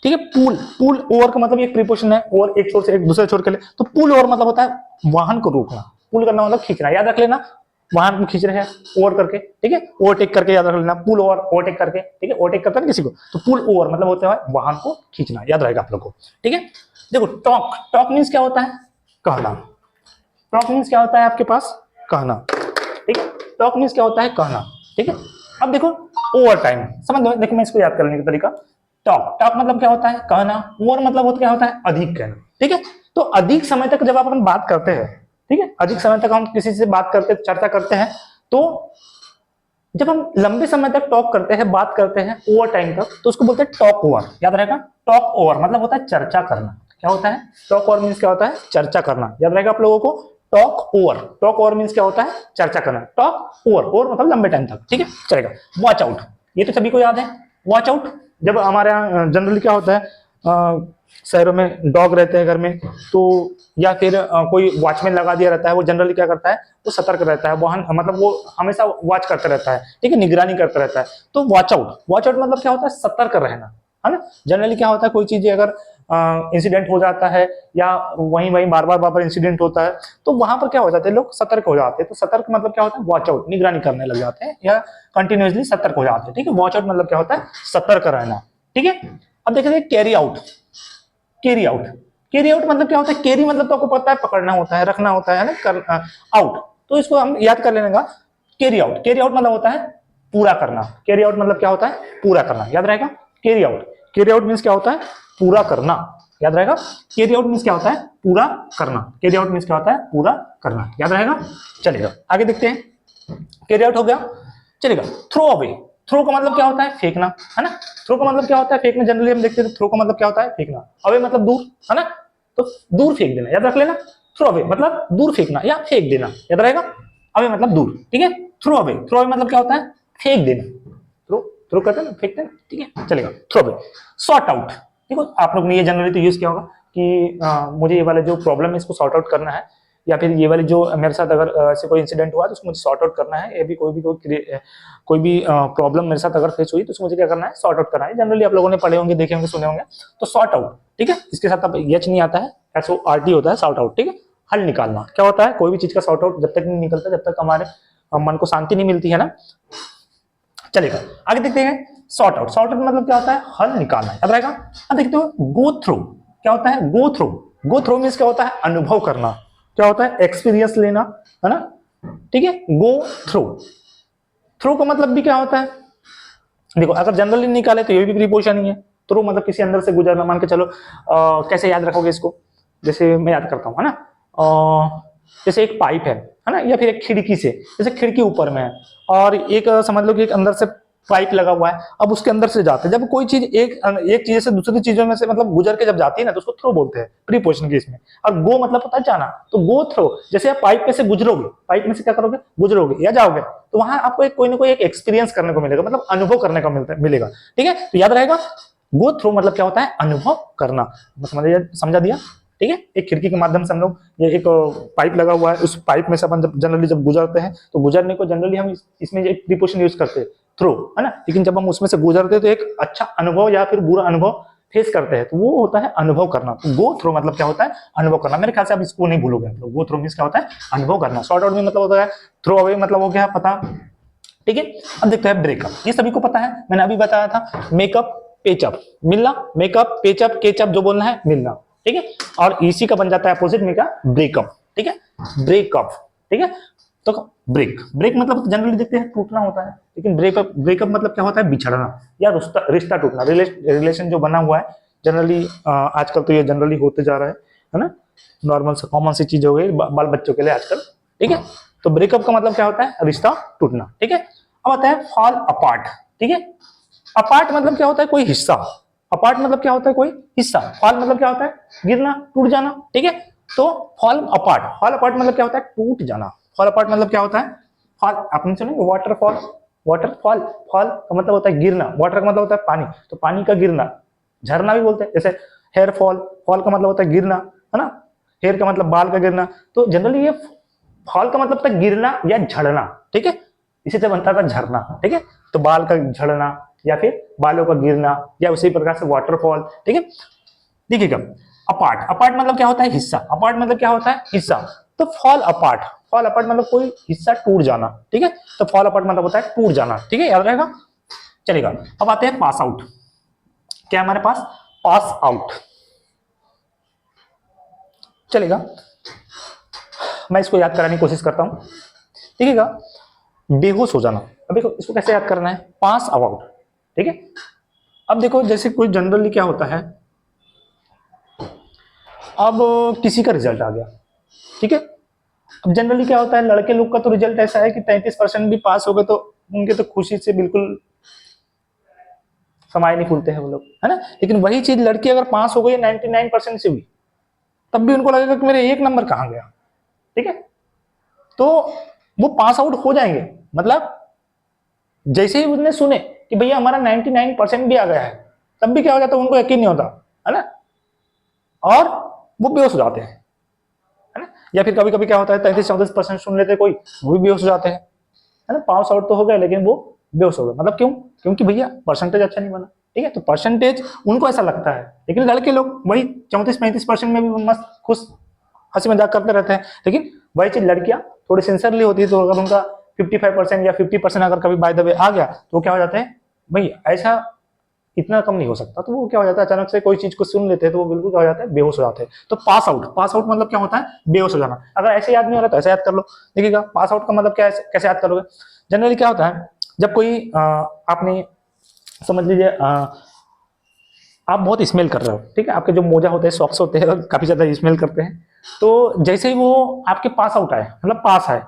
ठीक है, पुल, पुल ओवर का मतलब एक प्रीपोजिशन है, और एक छोर से एक दूसरे छोर के लिए। तो पुल ओवर मतलब होता है वाहन को रोकना, पुल करना मतलब खींचना, याद रख लेना, वाहन को खींच रहे हैं ओवर करके, ठीक है, ओवरटेक करके, याद रख लेना, पुल ओवर, ओवरटेक करके, ठीक है, ओवरटेक करता है किसी को, तो पुल ओवर मतलब होता है वाहन को खींचना, याद रहेगा आप लोग को, ठीक है। देखो टॉक, टॉक मीन्स क्या होता है, कहना। टॉक मीन्स क्या होता है आपके पास, कहना, ठीक है, टॉक मीन्स क्या होता है, कहना, ठीक है। अब देखो ओवर टाइम, समझ लो, देखो मैं इसको याद करने का तरीका, टॉक, टॉक मतलब क्या होता है, कहना, ओवर मतलब क्या होता है, अधिक कहना, ठीक है। तो अधिक समय तक जब आप अपन बात करते हैं, ठीक है, अधिक समय तक हम किसी से बात करते, चर्चा करते हैं, तो जब हम लंबे समय तक टॉक करते हैं, बात करते हैं ओवर टाइम तक, तो उसको बोलते हैं टॉक ओवर। याद रहेगा, टॉक ओवर मतलब होता है चर्चा करना। क्या होता है टॉक ओवर मीन्स क्या होता है चर्चा करना। याद रहेगा आप लोगों को, talk over, talk over means क्या होता है चर्चा करना। टॉक ओवर, ओवर मतलब लंबे टाइम तक, ठीक है चलेगा। वॉच आउट, ये तो सभी को याद है। वॉच आउट जब हमारे यहाँ जनरली क्या होता है, शहरों में डॉग रहते हैं घर में, तो या फिर कोई वॉचमैन लगा दिया रहता है, वो जनरली क्या करता है, वो सतर्क रहता है, वाहन मतलब वो हमेशा वॉच करता रहता है, ठीक है, निगरानी करता रहता है। तो वॉच आउट, वॉच आउट मतलब क्या होता है सतर्क रहना, है ना। जनरली क्या होता है, कोई चीज अगर इंसिडेंट हो जाता है या वहीं वहीं बार बार इंसिडेंट होता है, तो वहां पर क्या हो जाते हैं, लोग सतर्क हो जाते हैं। तो सतर्क मतलब क्या होता है वॉच आउट, निगरानी करने लग जाते हैं या कंटिन्यूअसली सतर्क हो जाते हैं, ठीक है। वॉच आउट मतलब क्या होता है सतर्क रहना, ठीक है। अब देखिए carry out, carry out, carry out मतलब क्या होता है, कैरी मतलब तो आपको पता है पकड़ना होता है, रखना होता है ना, आउट, तो इसको हम याद कर लेने का। कैरी आउट, कैरी आउट मतलब होता है पूरा करना। कैरी आउट मतलब क्या होता है पूरा करना, याद रहेगा। Carry out, carry out means क्या होता है पूरा करना, याद रहेगा। कैरी आउट मीन्स क्या होता है पूरा करना, कैरी आउट मीन्स क्या होता है पूरा करना, याद रहेगा। चलेगा आगे देखते हैं। कैरी आउट हो गया, चलेगा। थ्रो अवे, थ्रो का मतलब क्या होता है फेंकना, है ना। थ्रो का मतलब क्या होता है फेंकना, जनरली हम देखते हैं थ्रो का मतलब क्या होता है फेंकना। अवे मतलब दूर, है ना, तो दूर फेंक देना, याद रख लेना। थ्रो अवे मतलब दूर फेंकना या फेंक देना, याद रहेगा। अवे मतलब दूर, ठीक है। थ्रो अवे, थ्रो अवे मतलब क्या होता है फेंक देना। थ्रो, थ्रो कहते हैं ना, फेंकते हैं, ठीक है चलेगा। थ्रो अवे, सॉर्ट आउट, देखो आप लोग ने ये जनरली तो यूज किया होगा कि मुझे ये वाला जो प्रॉब्लम है इसको सॉर्ट आउट करना है, या फिर ये वाली जो मेरे साथ अगर ऐसे कोई इंसिडेंट हुआ तो उसको मुझे सॉर्ट आउट करना है, या भी कोई भी प्रॉब्लम मेरे साथ अगर फेस हुई तो उसको मुझे क्या करना है सॉर्ट आउट करना है। जनरली आप लोगों ने पढ़े होंगे, देखे होंगे, सुने होंगे। तो सॉर्ट आउट, ठीक है, इसके साथ अब एच नहीं आता है, SORT होता है सॉर्ट आउट, ठीक है। हल निकालना क्या होता है, कोई भी चीज का सॉर्ट आउट जब तक नहीं निकलता, जब तक हमारे मन को शांति नहीं मिलती है ना। चलेगा आगे देखते हैं। सॉर्ट आउट, सॉर्ट आउट मतलब क्या होता है हल निकालना, याद रहेगा। अब देखते हो गो थ्रू, क्या होता है go through. Go through means क्या होता है अनुभव करना, क्या होता है एक्सपीरियंस लेना, है ना, ठीक है। गो थ्रू, थ्रू का मतलब भी क्या होता है, देखो अगर जनरली निकाले तो ये भी प्रीपोजिशन ही है। थ्रू मतलब किसी अंदर से गुजरना, मान के चलो कैसे याद रखोगे इसको, जैसे मैं याद करता हूँ, है ना, जैसे एक पाइप है ना, या फिर एक खिड़की से, जैसे खिड़की ऊपर में है और एक समझ लो कि एक अंदर से पाइप लगा हुआ है, अब उसके अंदर से जाते हैं, जब कोई चीज एक चीज से दूसरी चीजों में से मतलब गुजर के जब जाती है ना, तो उसको थ्रो बोलते हैं प्रीपोजिशन के इसमें। और गो मतलब होता है जाना, तो गो थ्रो, जैसे आप पाइप में से गुजरोगे, पाइप में से क्या करोगे गुजरोगे या जाओगे, तो वहां आपको एक कोई ना कोई एक एक्सपीरियंस करने को मिलेगा, मतलब अनुभव करने को मिलेगा, ठीक है। तो याद रहेगा गो थ्रू मतलब क्या होता है अनुभव करना, समझा दिया, ठीक है। एक खिड़की के माध्यम से हम लोग, ये एक पाइप लगा हुआ है, उस पाइप में से अपन जब जनरली जब गुजरते हैं तो गुजरने को जनरली हम इसमें एक प्रीपोजिशन यूज करते हैं थ्रो, है ना। लेकिन जब हम उसमें से गुजरते हैं तो एक अच्छा अनुभव या फिर बुरा अनुभव फेस करते हैं, तो वो होता है अनुभव करना। तो गो थ्रो मतलब क्या होता है अनुभव करना, मेरे ख्याल से आप इसको नहीं भूलोगे। तो गो थ्रो मींस क्या होता है अनुभव करना। शॉर्ट आउट में मतलब होता है थ्रो अवे मतलब हो गया पता, ठीक है। अब देखते हैं ब्रेकअप, ये सभी को पता है, मैंने अभी बताया था। मेकअप पेचअप, मिलना, मेकअप पेचअप, केचअप जो बोलना है मिलना, ठीक है। और इसी का बन जाता है अपोजिट में क्या ब्रेकअप, ठीक है, ब्रेकअप, ठीक है। तो ब्रेक, ब्रेक मतलब जनरली देखते हैं टूटना होता है, लेकिन ब्रेकअप, ब्रेकअप मतलब क्या होता है बिछड़ना या रिश्ता रिश्ता टूटना, रिलेशन जो बना हुआ है जनरली, आजकल तो ये जनरली होते जा रहा है ना, नॉर्मल सा कॉमन सी चीज हो गई बाल बच्चों के लिए आजकल, ठीक है। तो ब्रेकअप का मतलब क्या होता है रिश्ता टूटना, ठीक है। अब आता है फॉल अपार्ट, ठीक है। अपार्ट मतलब क्या होता है कोई हिस्सा, अपार्ट मतलब क्या होता है कोई हिस्सा, फॉल मतलब क्या होता है गिरना टूट जाना, ठीक है। तो फॉल अपार्ट, फॉल अपार्ट मतलब क्या होता है टूट जाना, फॉल अपार्ट मतलब क्या होता है फॉल, आपने सुने वाटरफॉल, वाटरफॉल, फॉल का मतलब होता है गिरना, वाटर का मतलब होता है पानी, तो पानी का गिरना, झरना भी बोलते हैं। जैसे हेयर फॉल, फॉल का मतलब होता है गिरना, है ना, हेयर का मतलब बाल का गिरना। तो जनरली ये फॉल का मतलब था गिरना या झड़ना, ठीक है, इसी से बनता था झरना, ठीक है। तो बाल का झड़ना या फिर बालों का गिरना या उसी प्रकार से वाटरफॉल, ठीक है। देखिएगा अपार्ट, अपार्ट मतलब क्या होता है हिस्सा, अपार्ट मतलब क्या होता है हिस्सा। तो फॉल अपार्ट, फॉल अपार्ट मतलब कोई हिस्सा टूट जाना, ठीक है। तो फॉल अपार्ट मतलब होता है टूट जाना, ठीक है, याद रहेगा। चलेगा अब आते हैं पास आउट, क्या हमारे पास पास आउट, चलेगा, मैं इसको याद कराने की कोशिश करता हूं, ठीक है। बेहोश हो जाना, अब देखो इसको कैसे याद करना है पास आउट, ठीक है। अब देखो जैसे कोई जनरली क्या होता है, अब किसी का रिजल्ट आ गया, ठीक है, अब जनरली क्या होता है, लड़के लोग का तो रिजल्ट ऐसा है कि 33% भी पास हो गए तो उनके तो खुशी से बिल्कुल समाये नहीं फूलते हैं वो लोग, है ना। लेकिन वही चीज लड़की अगर पास हो गई 99% से भी, तब भी उनको लगेगा कि मेरे 1 नंबर कहाँ गया, ठीक है। तो वो पास आउट हो जाएंगे, मतलब जैसे ही उसने सुने कि भैया हमारा 99% भी आ गया है, तब भी क्या हो जाता है, उनको यकीन नहीं होता, है ना, और वो बेहोश हो जाते हैं, है ना। या फिर कभी कभी क्या होता है 33-34% सुन लेते कोई, वो भी बेहोश हो जाते हैं, है ना। पास आउट तो हो गए लेकिन वो बेहोश हो गए, मतलब क्यों, क्योंकि भैया परसेंटेज अच्छा नहीं बना, ठीक है। तो परसेंटेज उनको ऐसा लगता है, लेकिन लड़के लोग वही 34-35% में भी मस्त खुश हंसी मजाक करते रहते हैं। लेकिन वही चीज लड़कियां थोड़ी सिंसियरली होती है, तो अगर उनका 55% या 50% अगर कभी बाय द वे आ गया, तो क्या हो जाता है, भाई ऐसा इतना कम नहीं हो सकता, तो वो क्या हो जाता है, अचानक से कोई चीज को सुन लेते हैं तो वो बिल्कुल क्या हो जाता है, बेहोश हो जाते हैं। तो पास आउट, पास आउट मतलब क्या होता है, बेहोश हो जाना। अगर ऐसे याद नहीं हो रहा तो ऐसे याद कर लो, देखिएगा पास आउट का मतलब क्या है, कैसे याद करोगे। जनरली क्या होता है, जब कोई आपने समझ लीजिए आप बहुत स्मेल कर रहे हो, ठीक है, आपके जो मोजा होते हैं, सॉक्स होते हैं, काफी ज्यादा स्मेल करते हैं, तो जैसे ही वो आपके पास आउट आए, मतलब पास आए,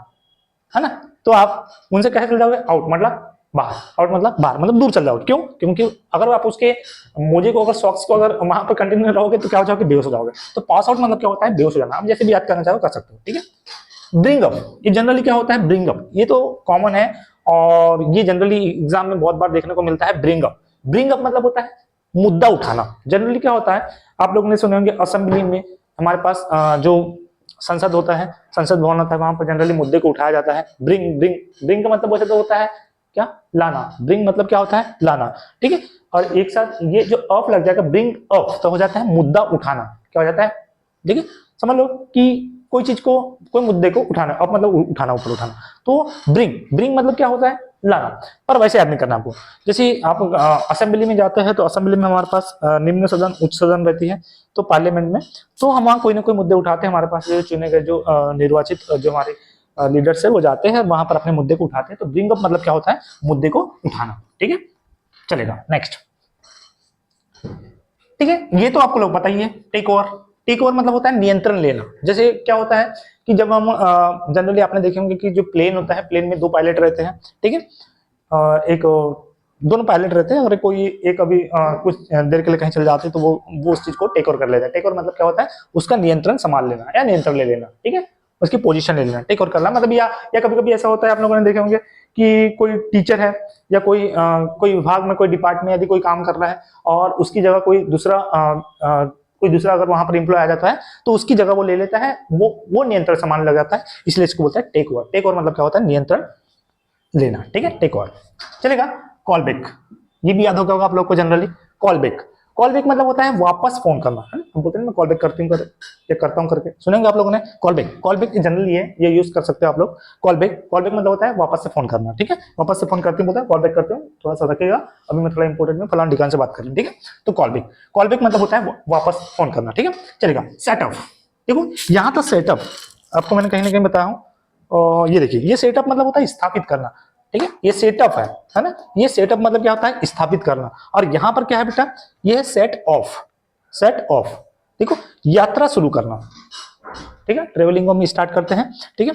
है ना, तो आप उनसे कैसे चल जाओगे, आउट मतलब बाहर, आउट मतलब बाहर, मतलब दूर चल जाओगे। क्यों, क्योंकि अगर आप उसके मोजे को, अगर सॉक्स को अगर वहां पर कंटिन्यू रहोगे तो क्या हो जाओगे, बेहोश हो जाओगे। तो पास आउट मतलब क्या होता है, बेहोश हो जाना। आप जैसे भी याद करना चाहो कर सकते हो, ठीक है। ब्रिंग अप, ये जनरली क्या होता है, ब्रिंग अप, ये तो कॉमन है और ये जनरली एग्जाम में बहुत बार देखने को मिलता है। ब्रिंग अप, ब्रिंग अप मतलब होता है मुद्दा उठाना। जनरली क्या होता है, आप लोग ने सुने होंगे असेंबली में हमारे पास जो संसद होता है, संसद भवन होता है, वहां पर जनरली मुद्दे को उठाया जाता है। ब्रिंग ब्रिंग ब्रिंग का मतलब वैसे तो होता है क्या, लाना। ब्रिंग मतलब क्या होता है, लाना, ठीक है। और एक साथ ये जो ऑफ लग जाएगा, ब्रिंग अप, तो हो जाता है मुद्दा उठाना। क्या हो जाता है, देखिए समझ लो कि कोई चीज को, कोई मुद्दे को उठाना, अप मतलब उठाना, ऊपर उठाना। तो ब्रिंग ब्रिंग मतलब क्या होता है, लाना। पर वैसे याद नहीं करना आपको। जैसे आप असेंबली में जाते हैं तो असेंबली में हमारे पास निम्न सदन, उच्च सदन रहती है, तो पार्लियामेंट में, तो हम वहाँ कोई ना कोई मुद्दे उठाते हैं। हमारे पास जो चुने गए, जो निर्वाचित जो हमारे लीडर्स है, वो जाते हैं वहां पर अपने मुद्दे को उठाते हैं। तो ब्रिंग अप मतलब क्या होता है, मुद्दे को उठाना, ठीक है। चलेगा नेक्स्ट, ठीक है। ये तो आपको लोग पता ही है। टेक ओवर, टेक ओवर मतलब होता है नियंत्रण लेना। जैसे क्या होता है कि जब हम जनरली आपने देखे होंगे कि जो प्लेन होता है, प्लेन में 2 पायलट रहते हैं, ठीक है। एक दोनों पायलट रहते हैं, और कोई एक अभी कुछ देर के लिए कहीं चले जाते हैं, तो वो उस चीज को टेक ओवर कर लेता है। टेक ओवर मतलब क्या होता है, उसका नियंत्रण संभाल लेना या नियंत्रण ले लेना, ठीक है, उसकी पोजीशन ले लेना, टेक ओवर करना मतलब। या कभी कभी ऐसा होता है, आप लोगों ने देखे होंगे कि कोई टीचर है या कोई विभाग में, कोई डिपार्टमेंट में यदि कोई काम कर रहा है और उसकी जगह कोई दूसरा अगर वहां पर इंप्लॉय आ जाता है, तो उसकी जगह वो ले लेता है, वो नियंत्रण संभालने लग जाता है, इसलिए इसको बोलता है टेक ओवर। टेक ओवर मतलब क्या होता है, नियंत्रण लेना, ठीक है, टेक ओवर। चलेगा। कॉल बैक, ये भी याद होगा आप लोग को generally. Call back, call back मतलब होता है वापस फोन करना, है ना। हम बोलते हैं मैं कॉल बैक करती हूँ या करता हूँ करके, सुनेंगे आप लोगों ने। Call back, call back generally है, ये यूज कर सकते हो आप लोग। कॉल बैक, कॉल बैक मतलब होता है वापस से फोन करना, ठीक है। वापस से फोन करती हूँ, बोलता है कॉल बैक करते हूँ, थोड़ा सा रखिएगा, अभी मैं थोड़ा इंपॉर्टेंट में फलान ठिकान से बात कर लूँ, ठीक है। तो कॉल बैक, कॉल बैक मतलब होता है वापस फोन करना, ठीक है। चलेगा। सेटअप, देखो यहाँ तो सेटअप आपको मैंने कहीं ना कहीं बताया हूँ, और ये देखिए, ये सेटअप मतलब होता है स्थापित करना, ठीक है। ये सेटअप है ना। ये सेटअप मतलब क्या होता है, स्थापित करना। और यहां पर क्या है बेटा, ये है सेट ऑफ, सेट ऑफ, देखो यात्रा शुरू करना, ठीक है। ट्रेवलिंग को हम स्टार्ट करते हैं, ठीक है।